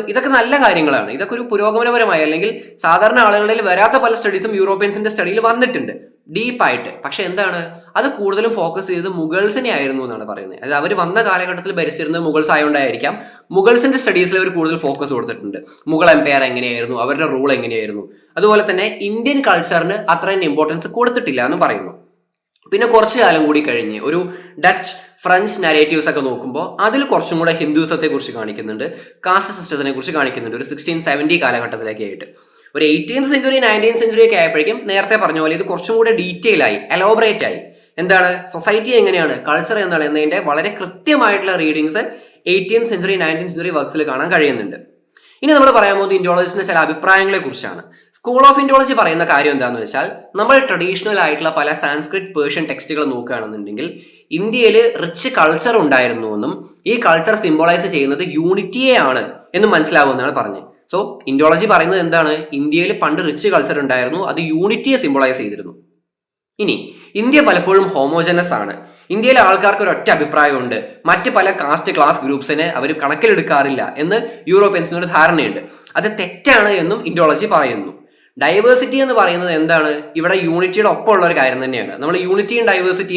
ഇതൊക്കെ നല്ല കാര്യങ്ങളാണ്. ഇതൊക്കെ ഒരു പുരോഗമനപരമായ അല്ലെങ്കിൽ സാധാരണ ആളുകളിൽ വരാത്ത പല സ്റ്റഡീസും യൂറോപ്യൻസിന്റെ സ്റ്റഡിയിൽ വന്നിട്ടുണ്ട് ഡീപ്പായിട്ട്. പക്ഷെ എന്താണ്, അത് കൂടുതലും ഫോക്കസ് ചെയ്തത് മുഗൾസിനെ ആയിരുന്നു എന്നാണ് പറയുന്നത്. അത് അവർ വന്ന കാലഘട്ടത്തിൽ ഭരിച്ചിരുന്നത് മുഗൾസ് ആയതുകൊണ്ടായിരിക്കാം മുഗൾസിന്റെ സ്റ്റഡീസിൽ അവർ കൂടുതൽ ഫോക്കസ് കൊടുത്തിട്ടുണ്ട്. മുഗൾ എംപയർ എങ്ങനെയായിരുന്നു, അവരുടെ റൂൾ എങ്ങനെയായിരുന്നു. അതുപോലെ തന്നെ ഇന്ത്യൻ കൾച്ചറിന് അത്രയും ഇമ്പോർട്ടൻസ് കൊടുത്തിട്ടില്ല എന്ന് പറയുന്നു. പിന്നെ കുറച്ചു കാലം കൂടി കഴിഞ്ഞ് ഒരു ഡച്ച്, ഫ്രഞ്ച് നാരേറ്റീവ്സ് ഒക്കെ നോക്കുമ്പോൾ അതിൽ കുറച്ചും കൂടെ ഹിന്ദുസത്തെ കുറിച്ച് കാണിക്കുന്നുണ്ട്, കാസ്റ്റ് സിസ്റ്റത്തിനെ കുറിച്ച് കാണിക്കുന്നുണ്ട്. ഒരു 1670 കാലഘട്ടത്തിലൊക്കെ ആയിട്ട് ഒരു 18th സെഞ്ചുറി 19th സെഞ്ചുറി ഒക്കെ ആയപ്പോഴേക്കും നേരത്തെ പറഞ്ഞ പോലെ ഇത് കുറച്ചും കൂടെ ഡീറ്റെയിൽ ആയി, എലോബറേറ്റ് ആയി. എന്താണ് സൊസൈറ്റി എങ്ങനെയാണ്, കൾച്ചർ എന്താണ് എന്നതിന്റെ വളരെ കൃത്യമായിട്ടുള്ള readings 18th century 19th century വർക്ക്സിൽ കാണാൻ കഴിയുന്നുണ്ട്. ഇനി നമ്മൾ പറയാൻ പോകുന്നത് ഇൻഡോളജിസ്റ്റിന്റെ ചില അഭിപ്രായങ്ങളെ കുറിച്ചാണ്. സ്കൂൾ ഓഫ് ഇൻഡോളജി പറയുന്ന കാര്യം എന്താണെന്ന് വെച്ചാൽ നമ്മൾ ട്രഡീഷണൽ ആയിട്ടുള്ള പല സാൻസ്ക്രിറ്റ്, പേർഷ്യൻ ടെക്സ്റ്റുകൾ നോക്കുകയാണെന്നുണ്ടെങ്കിൽ ഇന്ത്യയിൽ റിച്ച് കൾച്ചർ ഉണ്ടായിരുന്നു എന്നും ഈ കൾച്ചർ സിംബോളൈസ് ചെയ്യുന്നത് യൂണിറ്റിയെ ആണ് എന്നും മനസ്സിലാവുമെന്നാണ് പറഞ്ഞത്. സോ ഇൻഡോളജി പറയുന്നത് എന്താണ്, ഇന്ത്യയിൽ പണ്ട് റിച്ച് കൾച്ചർ ഉണ്ടായിരുന്നു, അത് യൂണിറ്റിയെ സിംബോളൈസ് ചെയ്തിരുന്നു. ഇനി ഇന്ത്യ പലപ്പോഴും ഹോമോജനസ് ആണ്. ഇന്ത്യയിലെ ആൾക്കാർക്ക് ഒരു ഒറ്റ അഭിപ്രായമുണ്ട്, മറ്റ് പല കാസ്റ്റ്, ക്ലാസ് ഗ്രൂപ്പ്സിനെ അവർ കണക്കിലെടുക്കാറില്ല എന്ന് യൂറോപ്യൻസിനൊരു ധാരണയുണ്ട്. അത് തെറ്റാണ് എന്നും ഇൻഡോളജി പറയുന്നു. ഡൈവേഴ്സിറ്റി എന്ന് പറയുന്നത് എന്താണ്, ഇവിടെ യൂണിറ്റിയുടെ ഒപ്പമുള്ള ഒരു കാര്യം തന്നെയാണ്. നമ്മൾ ഈ യൂണിറ്റിയും ഡൈവേഴ്സിറ്റി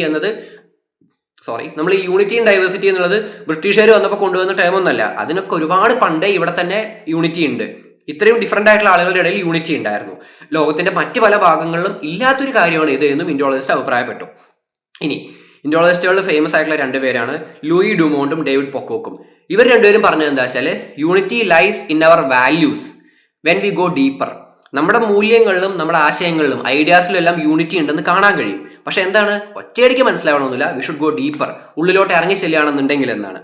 എന്നുള്ളത് ബ്രിട്ടീഷുകാർ വന്നപ്പോൾ കൊണ്ടുവന്ന ടേമൊന്നല്ല. അതിനൊക്കെ ഒരുപാട് പണ്ടേ ഇവിടെ തന്നെ യൂണിറ്റി ഉണ്ട്. ഇത്രയും ഡിഫറൻ്റ് ആയിട്ടുള്ള ആളുകളുടെ ഇടയിൽ യൂണിറ്റി ഉണ്ടായിരുന്നു. ലോകത്തിന്റെ മറ്റ് പല ഭാഗങ്ങളിലും ഇല്ലാത്തൊരു കാര്യമാണ് ഇത് എന്നും ഇൻഡോളജിസ്റ്റ് അഭിപ്രായപ്പെട്ടു. ഇനി ഇൻഡോളജിസ്റ്റുകളിൽ ഫേമസ് ആയിട്ടുള്ള രണ്ടുപേരാണ് ലൂയി ഡുമോണ്ടും ഡേവിഡ് പൊക്കോക്കും. ഇവർ രണ്ടുപേരും പറഞ്ഞത് എന്താ വെച്ചാൽ unity lies in our values when we go deeper. നമ്മുടെ മൂല്യങ്ങളിലും നമ്മുടെ ആശയങ്ങളിലും ഐഡിയാസിലും എല്ലാം യൂണിറ്റി ഉണ്ടെന്ന് കാണാൻ കഴിയും. പക്ഷെ എന്താണ്, ഒറ്റയടിക്ക് മനസ്സിലാവണമെന്നില്ല, വി ഷുഡ് ഗോ ഡീപ്പർ, ഉള്ളിലോട്ട് ഇറങ്ങി ചെല്ലുകയാണെന്നുണ്ടെങ്കിൽ എന്നാണ്.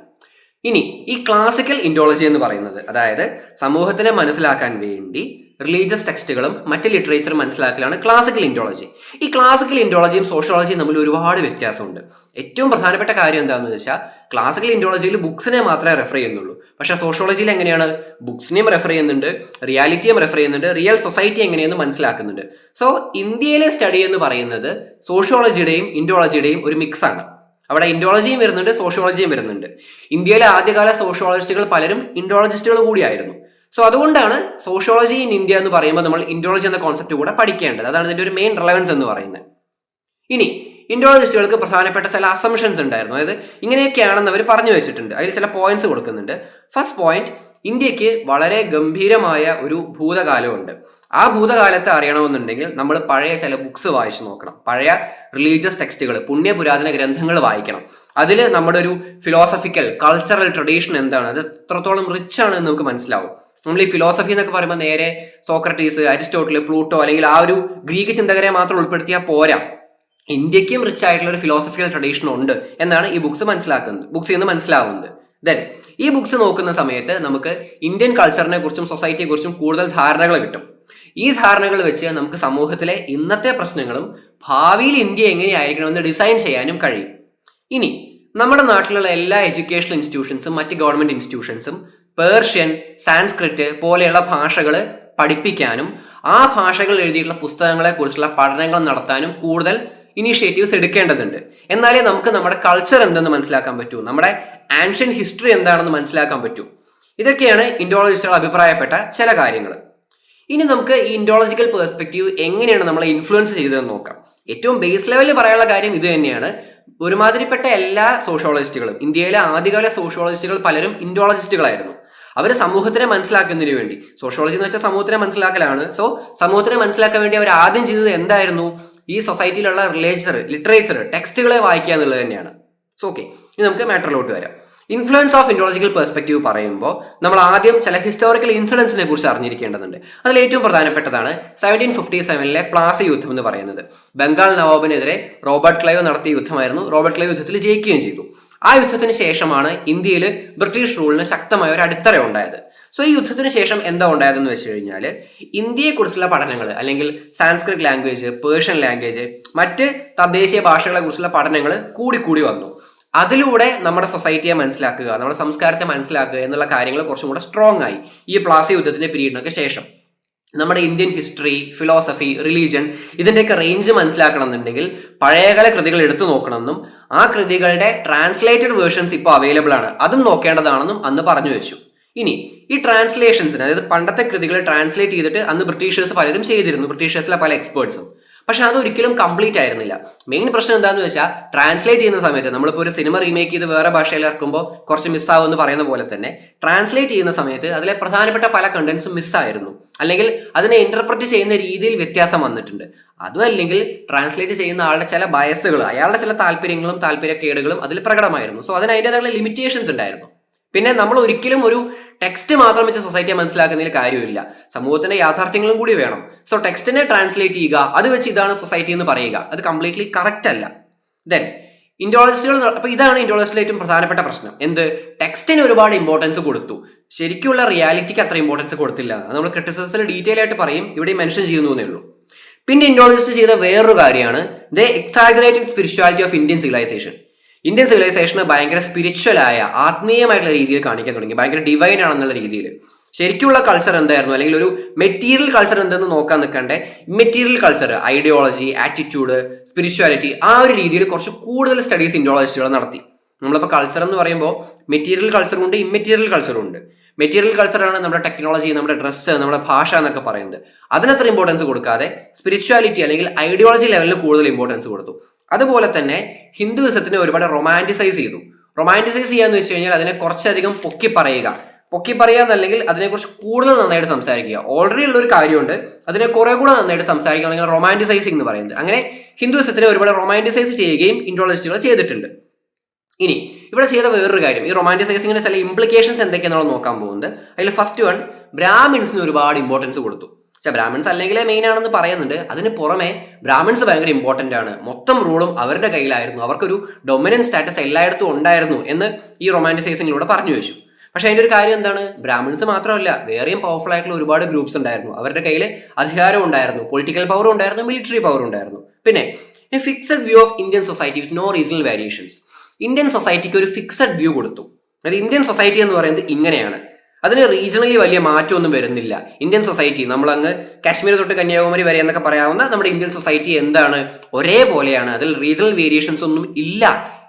ഇനി ഈ ക്ലാസിക്കൽ ഇൻഡോളജി എന്ന് പറയുന്നത്, അതായത് സമൂഹത്തിനെ മനസ്സിലാക്കാൻ വേണ്ടി റിലീജിയസ് ടെക്സ്റ്റുകളും മറ്റ് ലിറ്ററേച്ചറും മനസ്സിലാക്കലാണ് ക്ലാസിക്കൽ ഇൻഡോളജി. ഈ ക്ലാസിക്കൽ ഇൻഡോളജിയും സോഷ്യോളജിയും തമ്മിൽ ഒരുപാട് വ്യത്യാസമുണ്ട്. ഏറ്റവും പ്രധാനപ്പെട്ട കാര്യം എന്താണെന്ന് വെച്ചാൽ ക്ലാസിക്കൽ ഇൻഡോളജിയിൽ ബുക്സിനെ മാത്രമേ റെഫർ ചെയ്യുന്നുള്ളൂ. പക്ഷേ സോഷ്യോളജിയിൽ എങ്ങനെയാണ്? ബുക്സിനെയും റെഫർ ചെയ്യുന്നുണ്ട്, റിയാലിറ്റിയും റെഫർ ചെയ്യുന്നുണ്ട്, റിയൽ സൊസൈറ്റി എങ്ങനെയെന്ന് മനസ്സിലാക്കുന്നുണ്ട്. സോ ഇന്ത്യയിലെ സ്റ്റഡി എന്ന് പറയുന്നത് സോഷ്യോളജിയുടെയും ഇൻഡോളജിയുടെയും ഒരു മിക്സ് ആണ്. അവിടെ ഇൻഡോളജിയും വരുന്നുണ്ട്, സോഷ്യോളജിയും വരുന്നുണ്ട്. ഇന്ത്യയിലെ ആദ്യകാല സോഷ്യോളജിസ്റ്റുകൾ പലരും ഇൻഡോളജിസ്റ്റുകൾ കൂടിയായിരുന്നു. സോ അതുകൊണ്ടാണ് സോഷ്യോളജി ഇൻ ഇന്ത്യ എന്ന് പറയുമ്പോൾ നമ്മൾ ഇൻഡോളജി എന്ന കോൺസെപ്റ്റ് കൂടെ പഠിക്കേണ്ടത്. അതാണ് ഇതിന്റെ ഒരു മെയിൻ റെലവൻസ് എന്ന് പറയുന്നത്. ഇനി ഇൻഡോളജിസ്റ്റുകൾക്ക് പ്രധാനപ്പെട്ട ചില അസംഷൻസ് ഉണ്ടായിരുന്നു. അതായത് ഇങ്ങനെയൊക്കെയാണെന്ന് അവർ പറഞ്ഞു വെച്ചിട്ടുണ്ട്. അതിൽ ചില പോയിന്റ്സ് കൊടുക്കുന്നുണ്ട്. ഫസ്റ്റ് പോയിന്റ്, ഇന്ത്യക്ക് വളരെ ഗംഭീരമായ ഒരു ഭൂതകാലമുണ്ട്. ആ ഭൂതകാലത്തെ അറിയണമെന്നുണ്ടെങ്കിൽ നമ്മൾ പഴയ ചില ബുക്സ് വായിച്ചു നോക്കണം. പഴയ റിലീജിയസ് ടെക്സ്റ്റുകൾ, പുണ്യപുരാതന ഗ്രന്ഥങ്ങൾ വായിക്കണം. അതിൽ നമ്മുടെ ഒരു ഫിലോസഫിക്കൽ കൾച്ചറൽ ട്രഡീഷൻ എന്താണ്, അത് എത്രത്തോളം റിച്ച് ആണ് എന്ന് നമുക്ക് മനസ്സിലാവും. നമ്മൾ ഈ ഫിലോസഫി എന്നൊക്കെ പറയുമ്പോൾ നേരെ സോക്രട്ടീസ്, അരിസ്റ്റോട്ടിൽ, പ്ലൂട്ടോ അല്ലെങ്കിൽ ആ ഒരു ഗ്രീക്ക് ചിന്തകരെ മാത്രം ഉൾപ്പെടുത്തിയാൽ പോരാ. ഇന്ത്യക്കും റിച്ച് ആയിട്ടുള്ള ഒരു ഫിലോസഫിക്കൽ ട്രഡീഷൻ ഉണ്ട് എന്നാണ് ഈ ബുക്സിൽ നിന്ന് മനസ്സിലാവുന്നത്. ദെൻ ഈ ബുക്സ് നോക്കുന്ന സമയത്ത് നമുക്ക് ഇന്ത്യൻ കൾച്ചറിനെ കുറിച്ചും സൊസൈറ്റിയെ കുറിച്ചും കൂടുതൽ ധാരണകൾ കിട്ടും. ഈ ധാരണകൾ വെച്ച് നമുക്ക് സമൂഹത്തിലെ ഇന്നത്തെ പ്രശ്നങ്ങളും ഭാവിയിൽ ഇന്ത്യ എങ്ങനെയായിരിക്കണമെന്ന് ഡിസൈൻ ചെയ്യാനും കഴിയും. ഇനി നമ്മുടെ നാട്ടിലുള്ള എല്ലാ എഡ്യൂക്കേഷണൽ ഇൻസ്റ്റിറ്റ്യൂഷൻസും മറ്റ് ഗവൺമെന്റ് ഇൻസ്റ്റിറ്റ്യൂഷൻസും പേർഷ്യൻ, സാൻസ്ക്രിറ്റ് പോലെയുള്ള ഭാഷകൾ പഠിപ്പിക്കാനും ആ ഭാഷകൾ എഴുതിയിട്ടുള്ള പുസ്തകങ്ങളെ കുറിച്ചുള്ള പഠനങ്ങൾ നടത്താനും കൂടുതൽ ഇനീഷ്യേറ്റീവ്സ് എടുക്കേണ്ടതുണ്ട്. എന്നാലേ നമുക്ക് നമ്മുടെ കൾച്ചർ എന്തെന്ന് മനസ്സിലാക്കാൻ പറ്റൂ, നമ്മുടെ ആൻഷ്യൻ ഹിസ്റ്ററി എന്താണെന്ന് മനസ്സിലാക്കാൻ പറ്റൂ. ഇതൊക്കെയാണ് ഇൻഡോളജിസ്റ്റുകൾ അഭിപ്രായപ്പെട്ട ചില കാര്യങ്ങൾ. ഇനി നമുക്ക് ഈ ഇൻഡോളജിക്കൽ പേഴ്സ്പെക്റ്റീവ് എങ്ങനെയാണ് നമ്മളെ ഇൻഫ്ലുവൻസ് ചെയ്തതെന്ന് നോക്കാം. ഏറ്റവും ബേസ് ലെവലിൽ പറയാനുള്ള കാര്യം ഇത് തന്നെയാണ്. ഒരുമാതിരിപ്പെട്ട എല്ലാ സോഷ്യോളജിസ്റ്റുകളും, ഇന്ത്യയിലെ ആദ്യകാല സോഷ്യോളജിസ്റ്റുകൾ പലരും ഇൻഡോളജിസ്റ്റുകളായിരുന്നു. അവർ സമൂഹത്തിനെ മനസ്സിലാക്കുന്നതിന് വേണ്ടി, സോഷ്യോളജി എന്ന് വെച്ചാൽ സമൂഹത്തിനെ മനസ്സിലാക്കലാണ്. സോ സമൂഹത്തിനെ മനസ്സിലാക്കാൻ വേണ്ടി അവർ ആദ്യം ചെയ്തത് എന്തായിരുന്നു? ഈ സൊസൈറ്റിയിലുള്ള ലിറ്ററേച്ചർ ടെക്സ്റ്റുകളെ വായിക്കുക എന്നുള്ളത് തന്നെയാണ്. സോ ഓക്കെ, ഇനി നമുക്ക് മാറ്ററിലോട്ട് വരാം. ഇൻഫ്ലുവൻസ് ഓഫ് ഇൻഡോളജിക്കൽ പെർസ്പെക്റ്റീവ് പറയുമ്പോൾ നമ്മൾ ആദ്യം ചില ഹിസ്റ്റോറിക്കൽ ഇൻസിഡൻസിനെ കുറിച്ച് അറിഞ്ഞിരിക്കേണ്ടതുണ്ട്. അതിൽ ഏറ്റവും പ്രധാനപ്പെട്ടതാണ് 1757 പ്ലാസി യുദ്ധം എന്ന് പറയുന്നത്. ബംഗാൾ നവാബിനെതിരെ റോബർട്ട് ക്ലൈവ് നടത്തിയ യുദ്ധമായിരുന്നു. റോബർട്ട് ക്ലൈവ് യുദ്ധത്തിൽ ജയിക്കുകയും ചെയ്തു. ആ യുദ്ധത്തിന് ശേഷമാണ് ഇന്ത്യയിൽ ബ്രിട്ടീഷ് റൂളിന് ശക്തമായ ഒരു അടിത്തറ ഉണ്ടായത്. സോ ഈ യുദ്ധത്തിന് ശേഷം എന്താ ഉണ്ടായതെന്ന് വെച്ച് കഴിഞ്ഞാൽ ഇന്ത്യയെക്കുറിച്ചുള്ള പഠനങ്ങൾ, അല്ലെങ്കിൽ സാൻസ്ക്രിറ്റ് ലാംഗ്വേജ്, പേർഷ്യൻ ലാംഗ്വേജ്, മറ്റ് തദ്ദേശീയ ഭാഷകളെ കുറിച്ചുള്ള പഠനങ്ങൾ കൂടി വന്നു. അതിലൂടെ നമ്മുടെ സൊസൈറ്റിയെ മനസ്സിലാക്കുക, നമ്മുടെ സംസ്കാരത്തെ മനസ്സിലാക്കുക എന്നുള്ള കാര്യങ്ങൾ കുറച്ചും കൂടെ സ്ട്രോങ് ആയി ഈ പ്ലാസി യുദ്ധത്തിന്റെ പീരീഡിനൊക്കെ ശേഷം. നമ്മുടെ ഇന്ത്യൻ ഹിസ്റ്ററി, ഫിലോസഫി, റിലീജിയൻ ഇതിൻ്റെയൊക്കെ റേഞ്ച് മനസ്സിലാക്കണം എന്നുണ്ടെങ്കിൽ പഴയകാല കൃതികൾ എടുത്തു നോക്കണമെന്നും ആ കൃതികളുടെ ട്രാൻസ്ലേറ്റഡ് വേർഷൻസ് ഇപ്പോൾ അവൈലബിൾ ആണ്, അതും നോക്കേണ്ടതാണെന്നും അന്ന് പറഞ്ഞു വെച്ചു. ഇനി ഈ ട്രാൻസ്ലേഷൻസിന്, അതായത് പണ്ടത്തെ കൃതികൾ ട്രാൻസ്ലേറ്റ് ചെയ്തിട്ട് അന്ന് ബ്രിട്ടീഷേഴ്സ് പലരും ചെയ്തിരുന്നു, ബ്രിട്ടീഷേഴ്സിലെ പല എക്സ്പേർട്സും. പക്ഷെ അതൊരിക്കലും കംപ്ലീറ്റ് ആയിരുന്നില്ല. മെയിൻ പ്രശ്നം എന്താണെന്ന് വെച്ചാൽ ട്രാൻസ്ലേറ്റ് ചെയ്യുന്ന സമയത്ത് നമ്മളിപ്പോൾ ഒരു സിനിമ റീമേക്ക് ചെയ്ത് വേറെ ഭാഷയിൽ ഇറക്കുമ്പോൾ കുറച്ച് മിസ്സാവുമെന്ന് പറയുന്ന പോലെ തന്നെ ട്രാൻസ്ലേറ്റ് ചെയ്യുന്ന സമയത്ത് അതിലെ പ്രധാനപ്പെട്ട പല കണ്ടന്റ്സും മിസ്സായിരുന്നു, അല്ലെങ്കിൽ അതിനെ ഇന്റർപ്രറ്റ് ചെയ്യുന്ന രീതിയിൽ വ്യത്യാസം വന്നിട്ടുണ്ട്. അതും അല്ലെങ്കിൽ ട്രാൻസ്ലേറ്റ് ചെയ്യുന്ന ആളുടെ ചില ബയസുകൾ, അയാളുടെ ചില താല്പര്യങ്ങളും താല്പര്യക്കേടുകളും അതിൽ പ്രകടമായിരുന്നു. സോ അതിന് അതിൻ്റെതായ ലിമിറ്റേഷൻസ് ഉണ്ടായിരുന്നു. പിന്നെ നമ്മൾ ഒരിക്കലും ഒരു ടെക്സ്റ്റ് മാത്രം വെച്ച് സൊസൈറ്റിയെ മനസ്സിലാക്കുന്നതിൽ കാര്യമില്ല, സമൂഹത്തിന്റെ യാഥാർത്ഥ്യങ്ങളും കൂടി വേണം. സോ ടെക്സ്റ്റിനെ ട്രാൻസ്ലേറ്റ് ചെയ്യുക, അത് വെച്ച് ഇതാണ് സൊസൈറ്റി എന്ന് പറയുക, അത് കംപ്ലീറ്റ്ലി കറക്റ്റ് അല്ല. ദെൻ ഇൻഡോളജിസ്റ്റുകൾ, അപ്പൊ ഇതാണ് ഇൻഡോളജിസ്റ്റിലെ ഏറ്റവും പ്രധാനപ്പെട്ട പ്രശ്നം. എന്ത്? ടെക്സ്റ്റിന് ഒരുപാട് ഇമ്പോർട്ടൻസ് കൊടുത്തു, ശരിക്കുള്ള റിയാലിറ്റിക്ക് അത്ര ഇമ്പോർട്ടൻസ് കൊടുത്തില്ല. അത് നമ്മൾ ക്രിറ്റിസിസത്തിൽ ഡീറ്റെയിൽ ആയിട്ട് പറയും, ഇവിടെ മെൻഷൻ ചെയ്യുന്നു എന്നേ ഉള്ളൂ. പിന്നെ ഇൻഡോളജിസ്റ്റ് ചെയ്ത വേറൊരു കാര്യമാണ് they exaggerated spirituality of Indian civilisation. Indian സിവിലൈസേഷന് ഭയങ്കര സ്പിരിച്വലായ, ആത്മീയമായിട്ടുള്ള രീതിയിൽ കാണിക്കാൻ തുടങ്ങി, ഭയങ്കര ഡിവൈൻ ആണെന്നുള്ള രീതിയിൽ. ശരിക്കുള്ള കൾച്ചർ എന്തായിരുന്നു, അല്ലെങ്കിൽ ഒരു മെറ്റീരിയൽ കൾച്ചർ എന്തെന്ന് നോക്കാൻ നിൽക്കണ്ടേ, immaterial culture, ideology, attitude, spirituality, ആ ഒരു രീതിയിൽ കുറച്ച് കൂടുതൽ സ്റ്റഡീസ് ഇൻഡോളജിസ്റ്റുകൾ നടത്തി. നമ്മളിപ്പോൾ കൾച്ചർ എന്ന് പറയുമ്പോൾ മെറ്റീരിയൽ കൾച്ചറും ഉണ്ട്, ഇമ്മെറ്റീരിയൽ കൾച്ചറും ഉണ്ട്. മെറ്റീരിയൽ കൾച്ചറാണ് നമ്മുടെ ടെക്നോളജി, നമ്മുടെ ഡ്രസ്സ്, നമ്മുടെ ഭാഷ എന്നൊക്കെ പറയുന്നത്. അതിനത്ര ഇമ്പോർട്ടൻസ് കൊടുക്കാതെ സ്പിരിച്വാലിറ്റി അല്ലെങ്കിൽ ഐഡിയോളജി ലെവലിൽ കൂടുതൽ ഇമ്പോർട്ടൻസ് കൊടുത്തു. അതുപോലെ തന്നെ ഹിന്ദുയിസത്തിനെ ഒരുപാട് റൊമാൻറ്റിസൈസ് ചെയ്തു. റൊമാൻറ്റിസൈസ് ചെയ്യാന്ന് വെച്ച് കഴിഞ്ഞാൽ അതിനെ കുറച്ചധികം പൊക്കി പറയുക എന്നല്ലെങ്കിൽ അതിനെക്കുറിച്ച് കൂടുതൽ നന്നായിട്ട് സംസാരിക്കുക. ഓൾറെഡി ഉള്ളൊരു കാര്യമുണ്ട്, അതിനെ കുറെ കൂടെ നന്നായിട്ട് സംസാരിക്കുക, അല്ലെങ്കിൽ റൊമാൻറ്റിസൈസിങ് എന്ന് പറയുന്നത്. അങ്ങനെ ഹിന്ദുയിസത്തിനെ ഒരുപാട് റൊമാൻറ്റിസൈസ് ചെയ്യുകയും ഇൻഡോളജിസ്റ്റുകൾ ചെയ്തിട്ടുണ്ട്. ഇനി ഇവിടെ ചെയ്ത വേറൊരു കാര്യം, ഈ റൊമാൻറ്റിസൈസിങ്ങിന് ചില ഇംപ്ലിക്കേഷൻസ് എന്തൊക്കെയാണെന്ന് നോക്കാൻ പോകുന്നത്. അതിൽ ഫസ്റ്റ് വൺ, ബ്രാഹ്മിൻസിന് ഒരുപാട് ഇമ്പോർട്ടൻസ് കൊടുത്തു. പക്ഷേ ബ്രാഹ്മിൻസ് അല്ലെങ്കിലേ മെയിൻ ആണെന്ന് പറയുന്നുണ്ട്. അതിന് പുറമെ ബ്രാഹ്മിൻസ് ഭയങ്കര ഇമ്പോർട്ടൻ്റ് ആണ്, മൊത്തം റൂളും അവരുടെ കയ്യിലായിരുന്നു, അവർക്കൊരു ഡൊമിനൻറ്റ് സ്റ്റാറ്റസ് എല്ലായിടത്തും ഉണ്ടായിരുന്നു എന്ന് ഈ റൊമാൻറ്റിസൈസിങ്ങിലൂടെ പറഞ്ഞു വെച്ചു. പക്ഷെ അതിന്റെ ഒരു കാര്യം എന്താണ്, ബ്രാഹ്മിൺസ് മാത്രമല്ല വേറെയും പവർഫുൾ ആയിട്ടുള്ള ഒരുപാട് ഗ്രൂപ്പ്സ് ഉണ്ടായിരുന്നു. അവരുടെ കയ്യിൽ അധികാരം ഉണ്ടായിരുന്നു, പൊളിറ്റിക്കൽ പവർ ഉണ്ടായിരുന്നു, മിലിറ്ററി പവർ ഉണ്ടായിരുന്നു. പിന്നെ a fixed view of Indian society with no regional variations. Indian സൊസൈറ്റിക്ക് ഒരു ഫിക്സഡ് വ്യൂ കൊടുത്തു. അതായത് ഇന്ത്യൻ സൊസൈറ്റി എന്ന് പറയുന്നത് ഇങ്ങനെയാണ്, അതിന് റീജിയണലി വലിയ മാറ്റമൊന്നും വരുന്നില്ല. ഇന്ത്യൻ സൊസൈറ്റി നമ്മളങ്ങ് കാശ്മീർ തൊട്ട് കന്യാകുമാരി വരെ എന്നൊക്കെ പറയാവുന്ന നമ്മുടെ ഇന്ത്യൻ സൊസൈറ്റി എന്താണ്, ഒരേപോലെയാണ്, അതിൽ റീജിയണൽ വേരിയേഷൻസ് ഒന്നും ഇല്ല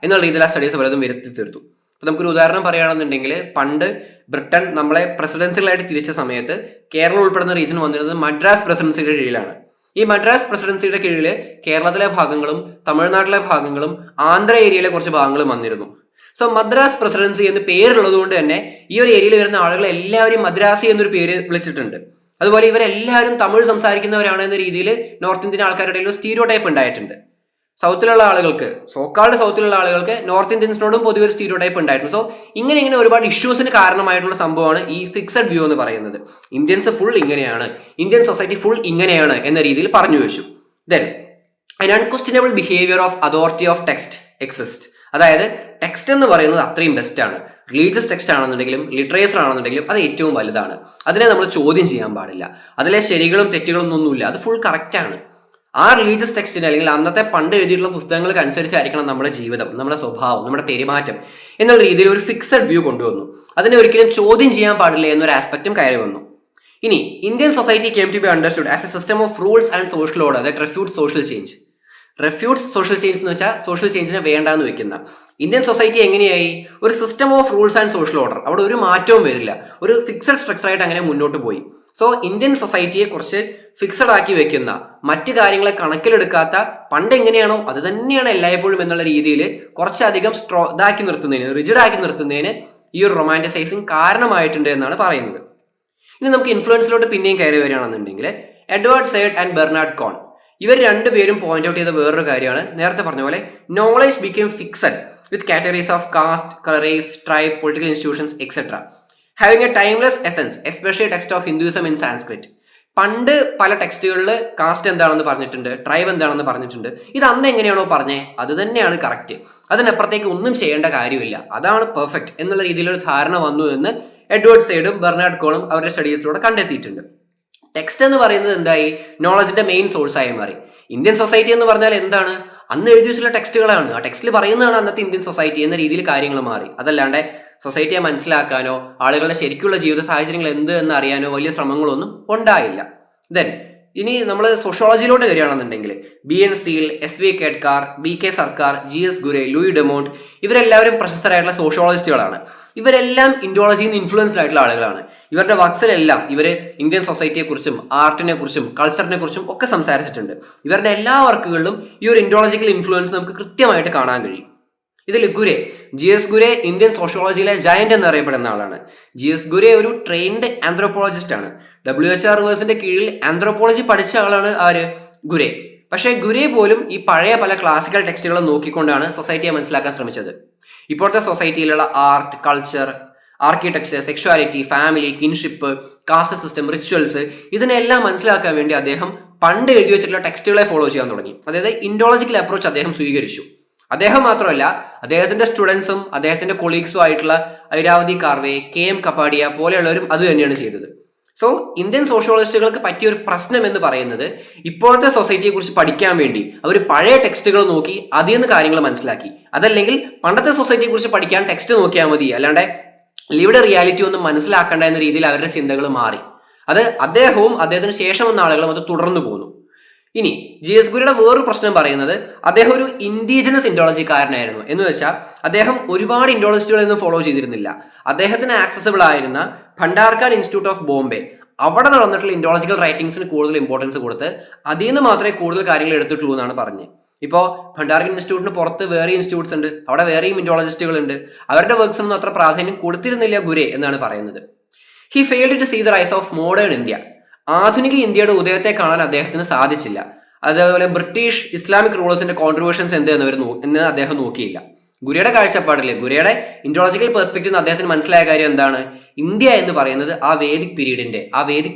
എന്നുള്ള രീതിയിൽ ആ സ്റ്റഡീസ് പലതും വരുത്തി തീർത്തു. അപ്പോൾ നമുക്കൊരു ഉദാഹരണം പറയുകയാണെന്നുണ്ടെങ്കിൽ, പണ്ട് ബ്രിട്ടൻ നമ്മളെ പ്രസിഡൻസികളായിട്ട് തിരിച്ച സമയത്ത് കേരളം ഉൾപ്പെടുന്ന റീജിയൻ വന്നിരുന്നത് മദ്രാസ് പ്രസിഡൻസിയുടെ കീഴിലാണ്. ഈ മദ്രാസ് പ്രസിഡൻസിയുടെ കീഴിൽ കേരളത്തിലെ ഭാഗങ്ങളും തമിഴ്നാട്ടിലെ ഭാഗങ്ങളും ആന്ധ്ര ഏരിയയിലെ കുറച്ച് ഭാഗങ്ങളും വന്നിരുന്നു. സോ മദ്രാസ് പ്രസിഡൻസി എന്ന് പേരുള്ളത് കൊണ്ട് തന്നെ ഈ ഒരു ഏരിയയിൽ വരുന്ന ആളുകൾ എല്ലാവരും മദ്രാസി എന്നൊരു പേര് വിളിച്ചിട്ടുണ്ട്. അതുപോലെ ഇവരെല്ലാവരും തമിഴ് സംസാരിക്കുന്നവരാണ് എന്ന രീതിയിൽ നോർത്ത് ഇന്ത്യൻ ആൾക്കാരുടെ ഒരു സ്റ്റീരിയോ ടൈപ്പ് ഉണ്ടായിട്ടുണ്ട്. സൗത്തിലുള്ള ആളുകൾക്ക്, സോക്കാൾഡ് സൗത്തിലുള്ള ആളുകൾക്ക് നോർത്ത് ഇന്ത്യൻസിനോടും പൊതുവെ ഒരു സ്റ്റീരിയോ ടൈപ്പ് ഉണ്ടായിട്ടുണ്ട്. സോ ഇങ്ങനെ ഒരുപാട് ഇഷ്യൂസിന് കാരണമായിട്ടുള്ള സംഭവമാണ് ഈ ഫിക്സഡ് വ്യൂ എന്ന് പറയുന്നത്. ഇന്ത്യൻസ് ഫുൾ ഇങ്ങനെയാണ്, ഇന്ത്യൻ സൊസൈറ്റി ഫുൾ ഇങ്ങനെയാണ് എന്ന രീതിയിൽ പറഞ്ഞു വെച്ചു. Then an unquestionable behavior of authority of text exist. അതായത് ടെക്സ്റ്റ് എന്ന് പറയുന്നത് അത്രയും ബെസ്റ്റ് ആണ്. റിലീജിയസ് ടെക്സ്റ്റ് ആണെന്നുണ്ടെങ്കിലും ലിറ്ററേച്ചർ ആണെന്നുണ്ടെങ്കിലും അത് ഏറ്റവും വലുതാണ്. അതിനെ നമ്മൾ ചോദ്യം ചെയ്യാൻ പാടില്ല. അതിലെ ശരികളും തെറ്റുകളും ഒന്നുമില്ല, അത് ഫുൾ കറക്റ്റ് ആണ്. ആ റിലീജിയസ് ടെക്സ്റ്റിന് അല്ലെങ്കിൽ അന്നത്തെ പണ്ട് എഴുതിയിട്ടുള്ള പുസ്തകങ്ങൾക്ക് അനുസരിച്ചായിരിക്കണം നമ്മുടെ ജീവിതം, നമ്മുടെ സ്വഭാവം, നമ്മുടെ പെരുമാറ്റം എന്നുള്ള രീതിയിൽ ഒരു ഫിക്സഡ് വ്യൂ കൊണ്ടുവന്നു. അതിനെ ഒരിക്കലും ചോദ്യം ചെയ്യാൻ പാടില്ല എന്നൊരു ആസ്പെക്റ്റും കയറി വന്നു. ഇനി Indian society came to be understood as a system of rules and social order that refutes social change. Refutes social change എന്ന് വെച്ചാൽ സോഷ്യൽ ചേഞ്ചിനെ വേണ്ടാന്ന് വെക്കുന്ന ഇന്ത്യൻ സൊസൈറ്റി എങ്ങനെയായി, ഒരു system of rules and social order, അവിടെ ഒരു മാറ്റവും വരില്ല, ഒരു ഫിക്സഡ് സ്ട്രക്ചറായിട്ട് അങ്ങനെ മുന്നോട്ട് പോയി. സോ ഇന്ത്യൻ സൊസൈറ്റിയെ കുറച്ച് ഫിക്സഡ് ആക്കി വെക്കുന്ന, മറ്റു കാര്യങ്ങളെ കണക്കിലെടുക്കാത്ത, പണ്ട് എങ്ങനെയാണോ അത് തന്നെയാണ് എല്ലായ്പ്പോഴും എന്നുള്ള രീതിയിൽ കുറച്ചധികം ഇതാക്കി നിർത്തുന്നതിന്, റിജിഡ് ആക്കി നിർത്തുന്നതിന് ഈ ഒരു റൊമാൻറ്റിസൈസിങ് കാരണമായിട്ടുണ്ട് എന്നാണ് പറയുന്നത്. ഇനി നമുക്ക് ഇൻഫ്ലുവൻസിലോട്ട് പിന്നെയും കയറി വരികയാണെന്നുണ്ടെങ്കിൽ, എഡ്വേർഡ് സൈഡ് ആൻഡ് ബെർണാഡ് കോൺ ഇവർ രണ്ടുപേരും പോയിന്റ് ഔട്ട് ചെയ്ത വേറൊരു കാര്യമാണ്, നേരത്തെ പറഞ്ഞ പോലെ knowledge become fixed with categories of caste, race, tribe, political institutions etcetera, having a timeless essence, especially text of Hinduism in Sanskrit. പണ്ട് പല ടെക്സ്റ്റുകളിൽ കാസ്റ്റ് എന്താണെന്ന് പറഞ്ഞിട്ടുണ്ട്, ട്രൈബ് എന്താണെന്ന് പറഞ്ഞിട്ടുണ്ട്. ഇത് അന്ന് എങ്ങനെയാണോ പറഞ്ഞേ അത് തന്നെയാണ് കറക്റ്റ്, അതിനപ്പുറത്തേക്ക് ഒന്നും ചെയ്യേണ്ട കാര്യമില്ല, അതാണ് പെർഫെക്റ്റ് എന്നുള്ള രീതിയിലൊരു ധാരണ വന്നു എന്ന് എഡ്വേർഡ് സൈഡും ബെർണാഡ് കോണും അവരുടെ സ്റ്റഡീസിലൂടെ കണ്ടെത്തിയിട്ടുണ്ട്. ടെക്സ്റ്റ് എന്ന് പറയുന്നത് എന്തായി, നോളജിന്റെ മെയിൻ സോഴ്സായി മാറി. ഇന്ത്യൻ സൊസൈറ്റി എന്ന് പറഞ്ഞാൽ എന്താണ്, അന്ന് എഴുതി വെച്ചുള്ള ടെക്സ്റ്റുകളാണ്, ആ ടെക്സ്റ്റിൽ പറയുന്നതാണ് അന്നത്തെ ഇന്ത്യൻ സൊസൈറ്റി എന്ന രീതിയിൽ കാര്യങ്ങൾ മാറി. അതല്ലാണ്ട് സൊസൈറ്റിയെ മനസ്സിലാക്കാനോ ആളുകളുടെ ശരിക്കുള്ള ജീവിത സാഹചര്യങ്ങൾ എന്ത് എന്ന് അറിയാനോ വലിയ ശ്രമങ്ങളൊന്നും ഉണ്ടായില്ല. ദെൻ ഇനി നമ്മൾ സോഷ്യോളജിയിലോട്ട് വരികയാണെന്നുണ്ടെങ്കിൽ, BN സീൽ, SV കേഡ്കാർ, BK സർക്കാർ, GS ഗുരെ, ലൂയി ഡെമോണ്ട് ഇവരെല്ലാവരും പ്രശസ്തരായിട്ടുള്ള സോഷ്യോളജിസ്റ്റുകളാണ്. ഇവരെല്ലാം ഇൻഡോളജിയിൽ നിന്ന് ഇൻഫ്ലുവൻസ്ഡ് ആയിട്ടുള്ള ആളുകളാണ്. ഇവരുടെ വർക്സിലെല്ലാം ഇവർ ഇന്ത്യൻ സൊസൈറ്റിയെക്കുറിച്ചും ആർട്ടിനെ കുറിച്ചും കൾച്ചറിനെ കുറിച്ചും ഒക്കെ സംസാരിച്ചിട്ടുണ്ട്. ഇവരുടെ എല്ലാ വർക്കുകളിലും ഈ ഒരു ഇൻഡോളജിക്കൽ ഇൻഫ്ലുവൻസ് നമുക്ക് കൃത്യമായിട്ട് കാണാൻ കഴിയും. ഇതിൽ Ghurye, GS Ghurye Indian സോഷ്യോളജിയിലെ giant എന്നറിയപ്പെടുന്ന ആളാണ്. GS ഗുരെ ഒരു ട്രെയിൻഡ് ആന്ത്രോപോളജിസ്റ്റ് ആണ്. WH റിവേഴ്സിന്റെ കീഴിൽ ആന്ത്രോപോളജി പഠിച്ച ആളാണ് ആര്, ഗുരെ. പക്ഷേ ഗുരെ പോലും ഈ പഴയ പല ക്ലാസിക്കൽ ടെക്സ്റ്റുകളും നോക്കിക്കൊണ്ടാണ് സൊസൈറ്റിയെ മനസ്സിലാക്കാൻ ശ്രമിച്ചത്. ഇപ്പോഴത്തെ സൊസൈറ്റിയിലുള്ള art, culture, architecture, sexuality, family, kinship, caste system, rituals ഇതിനെല്ലാം മനസ്സിലാക്കാൻ വേണ്ടി അദ്ദേഹം പണ്ട് എഴുതി വെച്ചിട്ടുള്ള ടെക്സ്റ്റുകളെ ഫോളോ ചെയ്യാൻ തുടങ്ങി. അതായത് ഇൻഡോളജിക്കൽ അപ്രോച്ച് അദ്ദേഹം സ്വീകരിച്ചു. അദ്ദേഹം മാത്രമല്ല, അദ്ദേഹത്തിന്റെ സ്റ്റുഡൻസും അദ്ദേഹത്തിന്റെ കൊളീഗ്സും ആയിട്ടുള്ള ഐരാവതി കാർവേ, KM കപ്പാഡിയ പോലെയുള്ളവരും അത് തന്നെയാണ് ചെയ്തത്. സോ ഇന്ത്യൻ സോഷ്യോളജിസ്റ്റുകൾക്ക് പറ്റിയ ഒരു പ്രശ്നം എന്ന് പറയുന്നത്, ഇപ്പോഴത്തെ സൊസൈറ്റിയെ കുറിച്ച് പഠിക്കാൻ വേണ്ടി അവർ പഴയ ടെക്സ്റ്റുകൾ നോക്കി അതിൽ നിന്ന് കാര്യങ്ങൾ മനസ്സിലാക്കി. അതല്ലെങ്കിൽ പണ്ടത്തെ സൊസൈറ്റിയെ കുറിച്ച് പഠിക്കാൻ ടെക്സ്റ്റ് നോക്കിയാൽ മതി, അല്ലാണ്ട് ലിവ്ഡ് റിയാലിറ്റി ഒന്നും മനസ്സിലാക്കേണ്ട എന്ന രീതിയിൽ അവരുടെ ചിന്തകൾ മാറി. അത് അദ്ദേഹവും അദ്ദേഹത്തിന് ശേഷം വന്ന ആളുകളും അത് തുടർന്നു പോന്നു. ഇനി GS ഗുരുടെ വേറൊരു പ്രശ്നം പറയുന്നത്, അദ്ദേഹം ഒരു ഇൻഡിജിനസ് ഇൻഡോളജിക്കാരനായിരുന്നു. എന്ന് വെച്ചാൽ അദ്ദേഹം ഒരുപാട് ഇൻഡോളജിസ്റ്റുകളൊന്നും ഫോളോ ചെയ്തിരുന്നില്ല. അദ്ദേഹത്തിന് ആക്സസിബിൾ ആയിരുന്ന ഭണ്ഡാർക്കർ ഇൻസ്റ്റിറ്റ്യൂട്ട് ഓഫ് ബോംബെ, അവിടെ നടന്നിട്ടുള്ള ഇൻഡോളജിക്കൽ റൈറ്റിംഗ്സിന് കൂടുതൽ ഇമ്പോർട്ടൻസ് കൊടുത്ത് അതിൽ നിന്ന് മാത്രമേ കൂടുതൽ കാര്യങ്ങൾ എടുത്തിട്ടുള്ളൂ എന്നാണ് പറഞ്ഞത്. ഇപ്പോൾ ഭണ്ഡാർക്കർ ഇൻസ്റ്റിറ്റ്യൂട്ടിന് പുറത്ത് വേറെ ഇൻസ്റ്റിറ്റ്യൂട്ട്സ് ഉണ്ട്, അവിടെ വേറെയും ഇൻഡോളജിസ്റ്റുകൾ ഉണ്ട്. അവരുടെ വർക്ക്സിനൊന്നും അത്ര പ്രാധാന്യം കൊടുത്തിരുന്നില്ല ഗുരെ എന്നാണ് പറയുന്നത്. He failed to see the rise of modern India. ആധുനിക ഇന്ത്യയുടെ ഉദയത്തെ കാണാൻ അദ്ദേഹത്തിന് സാധിച്ചില്ല. അതേപോലെ ബ്രിട്ടീഷ് ഇസ്ലാമിക് റൂളേഴ്സിന്റെ കോൺട്രിബ്യൂഷൻസ് എന്ത് എന്ന് അദ്ദേഹം നോക്കിയില്ല. ഗുരയുടെ കാഴ്ചപ്പാടില്ലേ, ഗുരയുടെ ഇൻഡോളജിക്കൽ പെർസ്പെക്റ്റീവ് അദ്ദേഹത്തിന് മനസ്സിലായ കാര്യം എന്താണ്, ഇന്ത്യ എന്ന് പറയുന്നത് ആ വേദിക്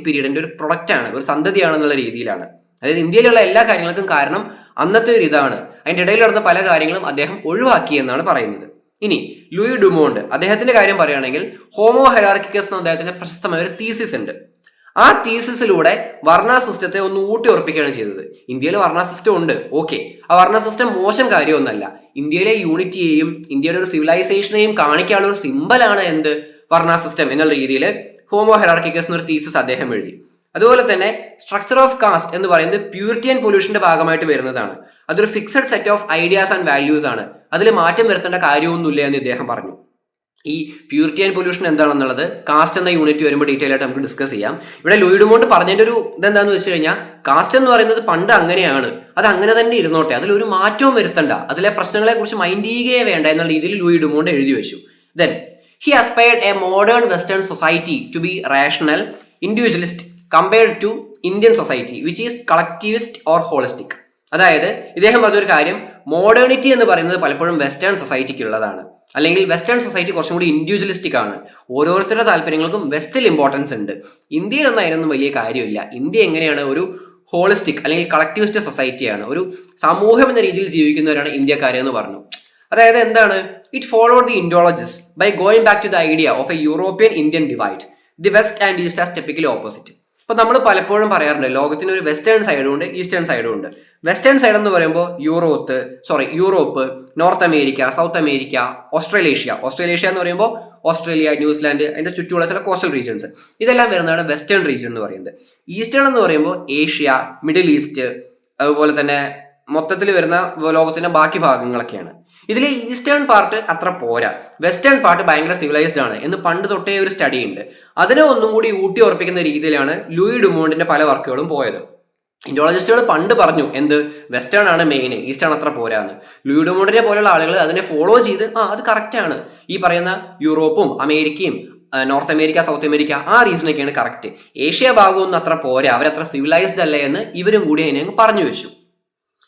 പീരീഡിന്റെ ഒരു പ്രൊഡക്റ്റാണ്, ഒരു സന്തതിയാണെന്നുള്ള രീതിയിലാണ്. അതായത് ഇന്ത്യയിലുള്ള എല്ലാ കാര്യങ്ങൾക്കും കാരണം അന്നത്തെ ഒരു ഇതാണ്. അതിൻ്റെ ഇടയിൽ നടന്ന പല കാര്യങ്ങളും അദ്ദേഹം ഒഴിവാക്കി എന്നാണ് പറയുന്നത്. ഇനി ലൂയി ഡുമോണ്ട് അദ്ദേഹത്തിന്റെ കാര്യം പറയുകയാണെങ്കിൽ ഹോമോ ഹെറാർക്കിക്കസ് എന്ന അദ്ദേഹത്തിന്റെ പ്രശസ്തമായ ഒരു തീസിസ് ഉണ്ട്. ആ തീസിസിലൂടെ വർണ്ണ സിസ്റ്റത്തെ ഒന്ന് ഊട്ടി ഉറപ്പിക്കുകയാണ് ചെയ്തത്. ഇന്ത്യയിൽ വർണ്ണ സിസ്റ്റം ഉണ്ട്, ഓക്കെ, ആ വർണ്ണ സിസ്റ്റം മോശം കാര്യമൊന്നുമല്ല. ഇന്ത്യയിലെ യൂണിറ്റിയെയും ഇന്ത്യയുടെ ഒരു സിവിലൈസേഷനെയും കാണിക്കാനുള്ള ഒരു സിമ്പലാണ് എന്ത് വർണ്ണ സിസ്റ്റം എന്നുള്ള രീതിയിൽ ഹോമോ ഹെറാർക്കിക്കസ് എന്നൊരു തീസിസ് അദ്ദേഹം എഴുതി. അതുപോലെ തന്നെ സ്ട്രക്ചർ ഓഫ് കാസ്റ്റ് എന്ന് പറയുന്നത് പ്യൂരിറ്റി ആൻഡ് പൊല്യൂഷന്റെ ഭാഗമായിട്ട് വരുന്നതാണ്. അതൊരു fixed set of ideas and values ആണ്, അതിൽ മാറ്റം വരുത്തേണ്ട കാര്യമൊന്നുമില്ല എന്ന് ഇദ്ദേഹം പറഞ്ഞു. ഈ പ്യൂരിറ്റി ആൻഡ് പൊല്യൂഷൻ എന്താണെന്നുള്ളത് കാസ്റ്റ് എന്ന യൂണിറ്റ് വരുമ്പോൾ ഡീറ്റെയിൽ ആയിട്ട് നമുക്ക് ഡിസ്കസ് ചെയ്യാം. ഇവിടെ ലൂയി ഡുമോണ്ട് പറഞ്ഞതിന്റെ ഒരു ഇതെന്താന്ന് വെച്ച് കഴിഞ്ഞാൽ കാസ്റ്റ് എന്ന് പറയുന്നത് പണ്ട് അങ്ങനെയാണ്, അത് അങ്ങനെ തന്നെ ഇരുന്നോട്ടെ, അതിലൊരു മാറ്റവും വരുത്തണ്ട, അതിലെ പ്രശ്നങ്ങളെ കുറിച്ച് മൈൻഡ് ചെയ്യുകയേ വേണ്ട എന്നുള്ള രീതിയിൽ ലൂയി ഡുമോണ്ട് എഴുതി വെച്ചു. Then he aspired a modern western society to be rational, individualist compared to Indian society which is collectivist or holistic. അതായത് ഇദ്ദേഹം പറഞ്ഞൊരു കാര്യം, മോഡേണിറ്റി എന്ന് പറയുന്നത് പലപ്പോഴും വെസ്റ്റേൺ സൊസൈറ്റിക്ക് ഉള്ളതാണ്, അല്ലെങ്കിൽ വെസ്റ്റേൺ സൊസൈറ്റി കുറച്ചും കൂടി ഇൻഡിവിജ്വലിസ്റ്റിക് ആണ്, ഓരോരുത്തരുടെ താല്പര്യങ്ങൾക്കും വെസ്റ്റിൽ ഇമ്പോർട്ടൻസ് ഉണ്ട്. ഇന്ത്യയിലൊന്നും അതിനൊന്നും വലിയ കാര്യമില്ല. ഇന്ത്യ എങ്ങനെയാണ് ഒരു ഹോളിസ്റ്റിക് അല്ലെങ്കിൽ കളക്ടിവിസ്റ്റ് സൊസൈറ്റിയാണ്, ഒരു സമൂഹം എന്ന രീതിയിൽ ജീവിക്കുന്നവരാണ് ഇന്ത്യക്കാരെന്ന് പറഞ്ഞു. അതായത് എന്താണ്, it followed the Indologies by going back to the idea of a European Indian divide. The west and east as typically opposite. ഇപ്പൊ നമ്മൾ പലപ്പോഴും പറയാറുണ്ട് ലോകത്തിന് ഒരു വെസ്റ്റേൺ സൈഡും ഉണ്ട് ഈസ്റ്റേൺ സൈഡും ഉണ്ട്. വെസ്റ്റേൺ സൈഡ് എന്ന് പറയുമ്പോൾ Europe, North America, South America, Australasia എന്ന് പറയുമ്പോൾ ഓസ്ട്രേലിയ, ന്യൂസിലാൻഡ്, അതിന്റെ ചുറ്റുമുള്ള ചില കോസ്റ്റൽ റീജിയൻസ്, ഇതെല്ലാം വരുന്നതാണ് വെസ്റ്റേൺ റീജിയൻ എന്ന് പറയുന്നത്. ഈസ്റ്റേൺ എന്ന് പറയുമ്പോൾ ഏഷ്യ, മിഡിൽ ഈസ്റ്റ്, അതുപോലെ തന്നെ മൊത്തത്തിൽ വരുന്ന ലോകത്തിന്റെ ബാക്കി ഭാഗങ്ങളൊക്കെയാണ്. ഇതിൽ ഈസ്റ്റേൺ പാർട്ട് അത്ര പോരാ, വെസ്റ്റേൺ പാർട്ട് ഭയങ്കര സിവിലൈസ്ഡ് ആണ് എന്ന് പണ്ട് തൊട്ടേ ഒരു സ്റ്റഡി ഉണ്ട്. അതിനെ ഒന്നും കൂടി ഊട്ടി ഉറപ്പിക്കുന്ന രീതിയിലാണ് ലൂയി ഡുമോണ്ടിന്റെ പല വർക്കുകളും പോയത്. ഇൻഡോളജിസ്റ്റുകൾ പണ്ട് പറഞ്ഞു എന്ത്, വെസ്റ്റേൺ ആണ് മെയിൻ, ഈസ്റ്റേൺ അത്ര പോരാന്ന്. ലൂയി ഡുമോണ്ടിനെ പോലെയുള്ള ആളുകൾ അതിനെ ഫോളോ ചെയ്ത് അത് കറക്റ്റ് ആണ്, ഈ പറയുന്ന യൂറോപ്പും അമേരിക്കയും നോർത്ത് അമേരിക്ക, സൗത്ത് അമേരിക്ക ആ റീസണൊക്കെയാണ് കറക്റ്റ്, ഏഷ്യ ഭാഗമൊന്നും അത്ര പോരാ, അവരത്ര സിവിലൈസ്ഡ് അല്ലേ എന്ന് ഇവരും കൂടി അതിനെ അങ്ങ് പറഞ്ഞു വെച്ചു.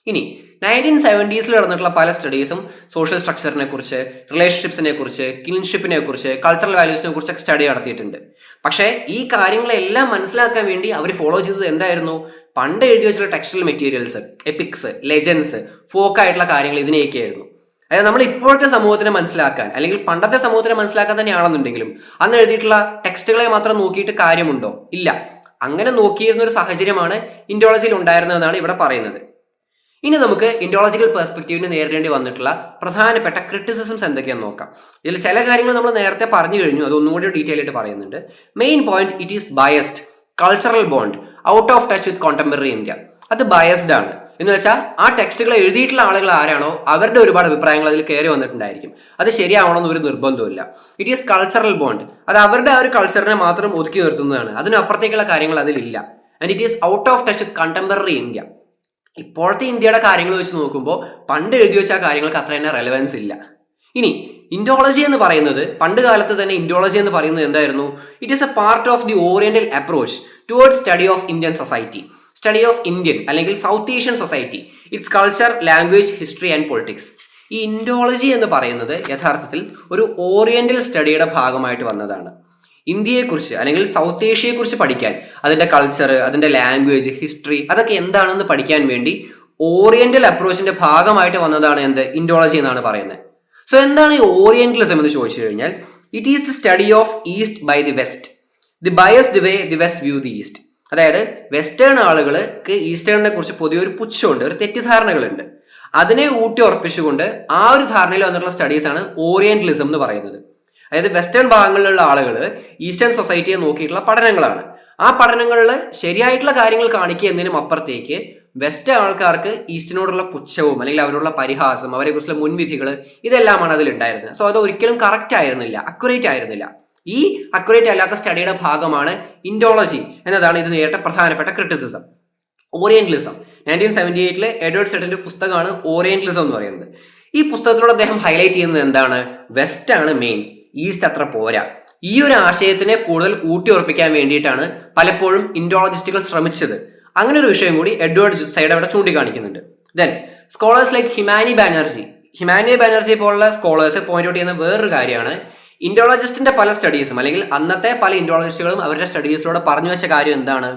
ഇനി 1970s നടന്നിട്ടുള്ള പല സ്റ്റഡീസും സോഷ്യൽ സ്ട്രക്ചറിനെ കുറിച്ച്, റിലേഷൻഷിപ്സിനെ കുറിച്ച്, കിൻഷിപ്പിനെ കുറിച്ച്, കൾച്ചറൽ വാല്യൂസിനെ കുറിച്ചൊക്കെ സ്റ്റഡി നടത്തിയിട്ടുണ്ട്. പക്ഷേ ഈ കാര്യങ്ങളെല്ലാം മനസ്സിലാക്കാൻ വേണ്ടി അവർ ഫോളോ ചെയ്തത് എന്തായിരുന്നു, പണ്ട് എഴുതി വെച്ചിട്ടുള്ള ടെക്സ്റ്റൽ മെറ്റീരിയൽസ്, എപ്പിക്സ്, ലെജൻസ്, ഫോക്കായിട്ടുള്ള കാര്യങ്ങൾ, ഇതിനെയൊക്കെയായിരുന്നു. അതായത് നമ്മൾ ഇപ്പോഴത്തെ സമൂഹത്തിനെ മനസ്സിലാക്കാൻ അല്ലെങ്കിൽ പണ്ടത്തെ സമൂഹത്തിനെ മനസ്സിലാക്കാൻ തന്നെയാണെന്നുണ്ടെങ്കിലും അന്ന് എഴുതിയിട്ടുള്ള ടെക്സ്റ്റുകളെ മാത്രം നോക്കിയിട്ട് കാര്യമുണ്ടോ? ഇല്ല. അങ്ങനെ നോക്കിയിരുന്ന ഒരു സാഹചര്യമാണ് ഇൻഡോളജിയിൽ ഉണ്ടായിരുന്നതെന്നാണ് ഇവിടെ പറയുന്നത്. ഇനി നമുക്ക് ഇൻഡോളജിക്കൽ പെർസ്പെക്റ്റീവിന് നേരിടേണ്ടി വന്നിട്ടുള്ള പ്രധാനപ്പെട്ട ക്രിറ്റിസിസംസ് എന്തൊക്കെയാണെന്ന് നോക്കാം. ഇതിൽ ചില കാര്യങ്ങൾ നമ്മൾ നേരത്തെ പറഞ്ഞു കഴിഞ്ഞു, അത് ഒന്നുകൂടി ഡീറ്റെയിൽ ആയിട്ട് പറയുന്നുണ്ട്. Main point, it is biased, cultural bond, out of touch with contemporary India. അത് ബയസ്ഡ് ആണ് എന്ന് വെച്ചാൽ ആ ടെക്സ്റ്റുകൾ എഴുതിയിട്ടുള്ള ആളുകൾ ആരാണോ അവരുടെ ഒരുപാട് അഭിപ്രായങ്ങൾ അതിൽ കയറി വന്നിട്ടുണ്ടായിരിക്കും. അത് ശരിയാവണമെന്ന് ഒരു നിർബന്ധമില്ല. ഇറ്റ് ഈസ് കൾച്ചറൽ ബോണ്ട്, അത് അവരുടെ ആ ഒരു കൾച്ചറിനെ മാത്രം ഒതുക്കി നിർത്തുന്നതാണ്, അതിനപ്പുറത്തേക്കുള്ള കാര്യങ്ങൾ അതിലില്ല. And it is out of touch with contemporary India. ഇപ്പോഴത്തെ ഇന്ത്യയുടെ കാര്യങ്ങൾ വെച്ച് നോക്കുമ്പോൾ പണ്ട് എഴുതി വെച്ച ആ കാര്യങ്ങൾക്ക് അത്ര തന്നെ റെലവൻസ് ഇല്ല. ഇനി ഇൻഡോളജി എന്ന് പറയുന്നത്, പണ്ട് കാലത്ത് തന്നെ ഇൻഡോളജി എന്ന് പറയുന്നത് എന്തായിരുന്നു, it is a part of the oriental approach towards study of Indian society, study of Indian അല്ലെങ്കിൽ South Asian society, its culture, language, history and politics. ഈ ഇൻഡോളജി എന്ന് പറയുന്നത് യഥാർത്ഥത്തിൽ ഒരു ഓറിയന്റൽ സ്റ്റഡിയുടെ ഭാഗമായിട്ട് വന്നതാണ്. ഇന്ത്യയെക്കുറിച്ച് അല്ലെങ്കിൽ സൗത്ത് ഏഷ്യയെക്കുറിച്ച് പഠിക്കാൻ, അതിൻ്റെ കൾച്ചർ, അതിൻ്റെ ലാംഗ്വേജ്, ഹിസ്റ്ററി, അതൊക്കെ എന്താണെന്ന് പഠിക്കാൻ വേണ്ടി ഓറിയന്റൽ അപ്രോച്ചിന്റെ ഭാഗമായിട്ട് വന്നതാണ് എന്ത്, ഇൻഡോളജി എന്നാണ് പറയുന്നത്. സോ എന്താണ് ഈ ഓറിയന്റലിസം എന്ന് ചോദിച്ചു കഴിഞ്ഞാൽ, it is the study of east by the west, the biased way the west view the east. അതായത് വെസ്റ്റേൺ ആളുകൾക്ക് ഈസ്റ്റേണിനെ കുറിച്ച് പൊതുവെ ഒരു പുച്ഛമുണ്ട്, ഒരു തെറ്റിദ്ധാരണകളുണ്ട്. അതിനെ ഊട്ടി ഉറപ്പിച്ചുകൊണ്ട് ആ ഒരു ധാരണയിൽ വന്നിട്ടുള്ള സ്റ്റഡീസാണ് ഓറിയന്റലിസം എന്ന് പറയുന്നത്. അതായത് വെസ്റ്റേൺ ഭാഗങ്ങളിലുള്ള ആളുകൾ ഈസ്റ്റേൺ സൊസൈറ്റിയെ നോക്കിയിട്ടുള്ള പഠനങ്ങളാണ്. ആ പഠനങ്ങളിൽ ശരിയായിട്ടുള്ള കാര്യങ്ങൾ കാണിക്കുക എന്നതിനും അപ്പുറത്തേക്ക് വെസ്റ്റ് ആൾക്കാർക്ക് ഈസ്റ്റിനോടുള്ള പുച്ഛവും അല്ലെങ്കിൽ അവരോടുള്ള പരിഹാസം, അവരെ കുറിച്ചുള്ള മുൻവിധികൾ, ഇതെല്ലാമാണ് അതിലുണ്ടായിരുന്നത്. സോ അത് ഒരിക്കലും കറക്റ്റ് ആയിരുന്നില്ല, അക്യുറേറ്റ് ആയിരുന്നില്ല. ഈ അക്യുറേറ്റ് അല്ലാത്ത സ്റ്റഡിയുടെ ഭാഗമാണ് ഇൻഡോളജി എന്നതാണ് ഇത് നേരിട്ട പ്രധാനപ്പെട്ട ക്രിറ്റിസിസം. ഓറിയന്റലിസം 1978 എഡ്വേർഡ് സെഡിന്റെ പുസ്തകമാണ് ഓറിയന്റലിസം എന്ന് പറയുന്നത്. ഈ പുസ്തകത്തിലൂടെ അദ്ദേഹം ഹൈലൈറ്റ് ചെയ്യുന്നത് എന്താണ്, വെസ്റ്റ് ആണ് മെയിൻ, ഈസ്റ്റ് അത്ര പോരാ. ഈ ഒരു ആശയത്തിനെ കൂടുതൽ ഊട്ടി ഉറപ്പിക്കാൻ വേണ്ടിയിട്ടാണ് പലപ്പോഴും ഇൻഡോളജിസ്റ്റുകൾ ശ്രമിച്ചത്. അങ്ങനെ ഒരു വിഷയം കൂടി എഡ്വേർഡ് സൈഡ് അവിടെ ചൂണ്ടിക്കാണിക്കുന്നുണ്ട്. ദെൻ സ്കോളേഴ്സ് ലൈക്ക് ഹിമാനി ബാനർജി പോലുള്ള സ്കോളേഴ്സ് പോയിന്റ് ഔട്ട് ചെയ്യുന്ന വേറൊരു കാര്യമാണ്, ഇൻഡോളജിസ്റ്റിന്റെ പല സ്റ്റഡീസും അല്ലെങ്കിൽ അന്നത്തെ പല ഇൻഡോളജിസ്റ്റുകളും അവരുടെ സ്റ്റഡീസിലൂടെ പറഞ്ഞു വെച്ച കാര്യം എന്താണ്,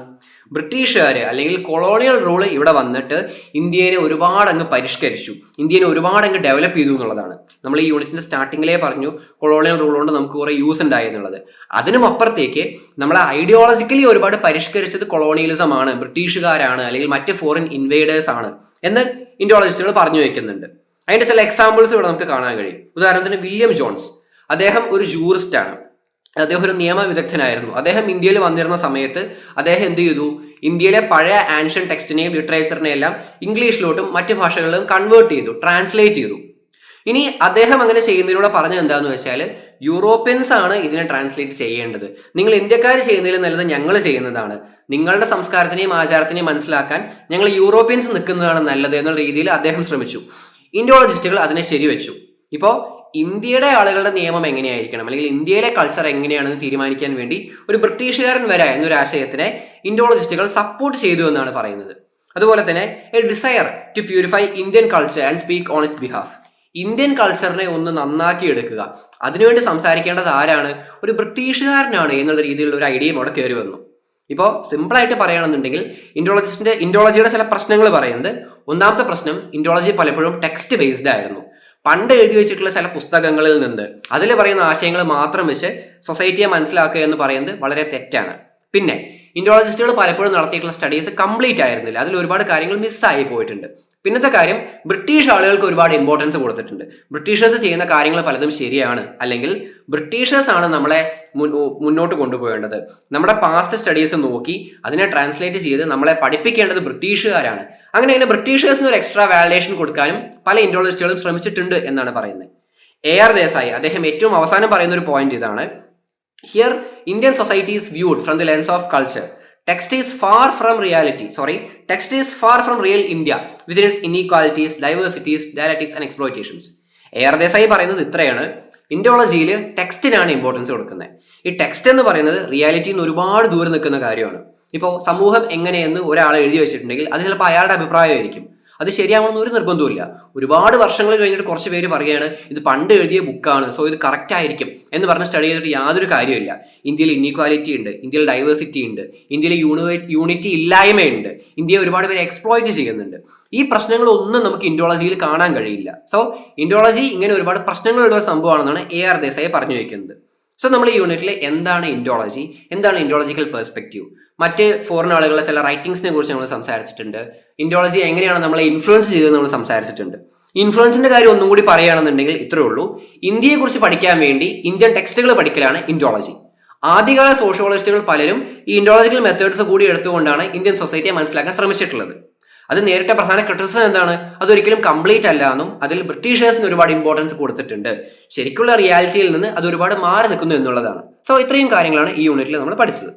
ബ്രിട്ടീഷുകാർ അല്ലെങ്കിൽ കൊളോണിയൽ റൂൾ ഇവിടെ വന്നിട്ട് ഇന്ത്യയെ ഒരുപാട് അങ്ങ് പരിഷ്കരിച്ചു, ഇന്ത്യനെ ഒരുപാട് അങ്ങ് ഡെവലപ്പ് ചെയ്തു എന്നുള്ളതാണ്. നമ്മൾ ഈ യൂണിറ്റിന്റെ സ്റ്റാർട്ടിങ്ങിലേ പറഞ്ഞു കൊളോണിയൽ റൂൾ കൊണ്ട് നമുക്ക് കുറെ യൂസ് ഉണ്ടായി എന്നുള്ളത്. അതിനും അപ്പുറത്തേക്ക് നമ്മളെ ഐഡിയോളജിക്കലി ഒരുപാട് പരിഷ്കരിച്ചത് കൊളോണിയലിസം ആണ്, ബ്രിട്ടീഷുകാരാണ് അല്ലെങ്കിൽ മറ്റ് ഫോറിൻ ഇൻവേഡേഴ്സ് ആണ് എന്ന് ഇൻഡോളജിസ്റ്റുകൾ പറഞ്ഞു വെക്കുന്നുണ്ട്. അതിന്റെ ചില എക്സാമ്പിൾസ് ഇവിടെ നമുക്ക് കാണാൻ കഴിയും. ഉദാഹരണത്തിന് വില്യം ജോൺസ്, അദ്ദേഹം ഒരു ജൂറിസ്റ്റ് ആണ്, അദ്ദേഹം ഒരു നിയമ വിദഗ്ധനായിരുന്നു. അദ്ദേഹം ഇന്ത്യയിൽ വന്നിരുന്ന സമയത്ത് അദ്ദേഹം എന്ത് ചെയ്തു, ഇന്ത്യയിലെ പഴയ ആൻഷ്യൻ ടെക്സ്റ്റിനെയും ലിറ്ററേച്ചറിനെയും എല്ലാം ഇംഗ്ലീഷിലോട്ടും മറ്റ് ഭാഷകളിലും കൺവേർട്ട് ചെയ്തു, ട്രാൻസ്ലേറ്റ് ചെയ്തു. ഇനി അദ്ദേഹം അങ്ങനെ ചെയ്യുന്നതിലൂടെ പറഞ്ഞത് എന്താന്ന് വെച്ചാൽ, യൂറോപ്യൻസ് ആണ് ഇതിനെ ട്രാൻസ്ലേറ്റ് ചെയ്യേണ്ടത്, നിങ്ങൾ ഇന്ത്യക്കാർ ചെയ്യുന്നതിൽ നല്ലത് ഞങ്ങൾ ചെയ്യുന്നതാണ്, നിങ്ങളുടെ സംസ്കാരത്തിനെയും ആചാരത്തിനെയും മനസ്സിലാക്കാൻ ഞങ്ങൾ യൂറോപ്യൻസ് നിൽക്കുന്നതാണ് നല്ലത് എന്നുള്ള രീതിയിൽ അദ്ദേഹം ശ്രമിച്ചു. ഇൻഡോളജിസ്റ്റുകൾ അതിനെ ശരിവെച്ചു. ഇപ്പോൾ ഇന്ത്യയുടെ ആളുകളുടെ നിയമം എങ്ങനെയായിരിക്കണം അല്ലെങ്കിൽ ഇന്ത്യയിലെ കൾച്ചർ എങ്ങനെയാണെന്ന് തീരുമാനിക്കാൻ വേണ്ടി ഒരു ബ്രിട്ടീഷുകാരൻ വരാ എന്നൊരു ആശയത്തിനെ ഇൻഡോളജിസ്റ്റുകൾ സപ്പോർട്ട് ചെയ്തു എന്നാണ് പറയുന്നത്. അതുപോലെ തന്നെ a desire to purify Indian culture and speak on its behalf, Indian കൾച്ചറിനെ ഒന്ന് നന്നാക്കി എടുക്കുക, അതിനുവേണ്ടി സംസാരിക്കേണ്ടത് ആരാണ്, ഒരു ബ്രിട്ടീഷുകാരനാണ് എന്നുള്ള രീതിയിലുള്ള ഒരു ഐഡിയയും അവിടെ കയറി വന്നു. ഇപ്പോൾ സിമ്പിളായിട്ട് പറയുകയാണെന്നുണ്ടെങ്കിൽ ഇൻഡോളജിയുടെ ചില പ്രശ്നങ്ങൾ പറയുന്നത്, ഒന്നാമത്തെ പ്രശ്നം ഇൻഡോളജി പലപ്പോഴും ടെക്സ്റ്റ് ബേസ്ഡ് ആയിരുന്നു. പണ്ട് എഴുതി വെച്ചിട്ടുള്ള ചില പുസ്തകങ്ങളിൽ നിന്ന് അതിൽ പറയുന്ന ആശയങ്ങൾ മാത്രം വെച്ച് സൊസൈറ്റിയെ മനസ്സിലാക്കുക എന്ന് പറയുന്നത് വളരെ തെറ്റാണ്. പിന്നെ ഇൻഡോളജിസ്റ്റുകൾ പലപ്പോഴും നടത്തിയിട്ടുള്ള സ്റ്റഡീസ് കംപ്ലീറ്റ് ആയിരുന്നില്ല, അതിൽ ഒരുപാട് കാര്യങ്ങൾ മിസ്സായി പോയിട്ടുണ്ട്. പിന്നത്തെ കാര്യം, ബ്രിട്ടീഷ് ആളുകൾക്ക് ഒരുപാട് ഇമ്പോർട്ടൻസ് കൊടുത്തിട്ടുണ്ട്. ബ്രിട്ടീഷേഴ്സ് ചെയ്യുന്ന കാര്യങ്ങൾ പലതും ശരിയാണ്, അല്ലെങ്കിൽ ബ്രിട്ടീഷേഴ്സ് ആണ് നമ്മളെ മുന്നോട്ട് കൊണ്ടുപോകേണ്ടത്. നമ്മുടെ പാസ്റ്റ് സ്റ്റഡീസ് നോക്കി അതിനെ ട്രാൻസ്ലേറ്റ് ചെയ്ത് നമ്മളെ പഠിപ്പിക്കേണ്ടത് ബ്രിട്ടീഷുകാരാണ്. അങ്ങനെ ബ്രിട്ടീഷേഴ്സിന് ഒരു എക്സ്ട്രാ വാലിഡേഷൻ കൊടുക്കാനും പല ഇൻഡോളജിസ്റ്റുകളും ശ്രമിച്ചിട്ടുണ്ട് എന്നാണ് പറയുന്നത്. AR ദേശായി അദ്ദേഹം ഏറ്റവും അവസാനം പറയുന്ന ഒരു പോയിന്റ് ഇതാണ്: here Indian society is viewed from the lens of culture. Text is far from real India within its inequalities, diversities, dialectics and exploitations. AR Desai പറയുന്നത് ഇത്രയാണ്: ഇൻഡോളജിയിൽ ടെക്സ്റ്റിനാണ് ഇമ്പോർട്ടൻസ് കൊടുക്കുന്നത്. ഈ ടെക്സ്റ്റ് എന്ന് പറയുന്നത് റിയാലിറ്റിയിൽ നിന്ന് ഒരുപാട് ദൂരെ നിൽക്കുന്ന കാര്യമാണ്. ഇപ്പോൾ സമൂഹം എങ്ങനെയെന്ന് ഒരാൾ എഴുതി വെച്ചിട്ടുണ്ടെങ്കിൽ അത് ചിലപ്പോൾ അയാളുടെ അഭിപ്രായമായിരിക്കും, അത് ശരിയാവണമെന്ന് ഒരു നിർബന്ധമില്ല. ഒരുപാട് വർഷങ്ങൾ കഴിഞ്ഞിട്ട് കുറച്ച് പേര് പറയുകയാണ് ഇത് പണ്ട് എഴുതിയ ബുക്കാണ്, സോ ഇത് കറക്റ്റ് ആയിരിക്കും എന്ന് പറഞ്ഞ് സ്റ്റഡി ചെയ്തിട്ട് യാതൊരു കാര്യമില്ല. ഇന്ത്യയിൽ ഇന്നീക്വാലിറ്റി ഉണ്ട്, ഇന്ത്യയിൽ ഡൈവേഴ്സിറ്റി ഉണ്ട്, ഇന്ത്യയിൽ യൂണിറ്റി ഇല്ലായ്മയുണ്ട്, ഇന്ത്യയെ ഒരുപാട് പേര് എക്സ്പ്ലോയിറ്റ് ചെയ്യുന്നുണ്ട്. ഈ പ്രശ്നങ്ങളൊന്നും നമുക്ക് ഇൻഡോളജിയിൽ കാണാൻ കഴിയില്ല. സോ ഇൻഡോളജി ഇങ്ങനെ ഒരുപാട് പ്രശ്നങ്ങളുള്ള ഒരു സംഭവമാണെന്നാണ് AR ദേശായി പറഞ്ഞു വയ്ക്കുന്നത്. സോ നമ്മൾ ഈ യൂണിറ്റിൽ എന്താണ് ഇൻഡോളജി, എന്താണ് ഇൻഡോളജിക്കൽ പെർസ്പെക്റ്റീവ്, മറ്റ് ഫോറിൻ ആളുകളുടെ ചില റൈറ്റിംഗ്സിനെ കുറിച്ച് നമ്മൾ സംസാരിച്ചിട്ടുണ്ട്. ഇൻഡോളജി എങ്ങനെയാണ് നമ്മളെ ഇൻഫ്ലുവൻസ് ചെയ്തത് നമ്മൾ സംസാരിച്ചിട്ടുണ്ട്. ഇൻഫ്ലുവൻസിന്റെ കാര്യം ഒന്നും കൂടി പറയുകയാണെന്നുണ്ടെങ്കിൽ ഇത്രയേ ഉള്ളൂ: ഇന്ത്യയെക്കുറിച്ച് പഠിക്കാൻ വേണ്ടി ഇന്ത്യൻ ടെക്സ്റ്റുകൾ പഠിക്കലാണ് ഇൻഡോളജി. ആദ്യകാല സോഷ്യോളജിസ്റ്റുകൾ പലരും ഈ ഇൻഡോളജിക്കൽ മെത്തേഡ്സ് കൂടി എടുത്തുകൊണ്ടാണ് ഇന്ത്യൻ സൊസൈറ്റിയെ മനസ്സിലാക്കാൻ ശ്രമിച്ചിട്ടുള്ളത്. അത് നേരിട്ട പ്രധാന ക്രിറ്റിസിസം എന്താണ്, അതൊരിക്കലും കംപ്ലീറ്റ് അല്ല എന്നും അതിൽ ബ്രിട്ടീഷേഴ്സിന് ഒരുപാട് ഇമ്പോർട്ടൻസ് കൊടുത്തിട്ടുണ്ട്, ശരിക്കുള്ള റിയാലിറ്റിയിൽ നിന്ന് അത് ഒരുപാട് മാറി നിൽക്കുന്നു എന്നുള്ളതാണ്. സോ ഇത്രയും കാര്യങ്ങളാണ് ഈ യൂണിറ്റിൽ നമ്മൾ പഠിച്ചത്.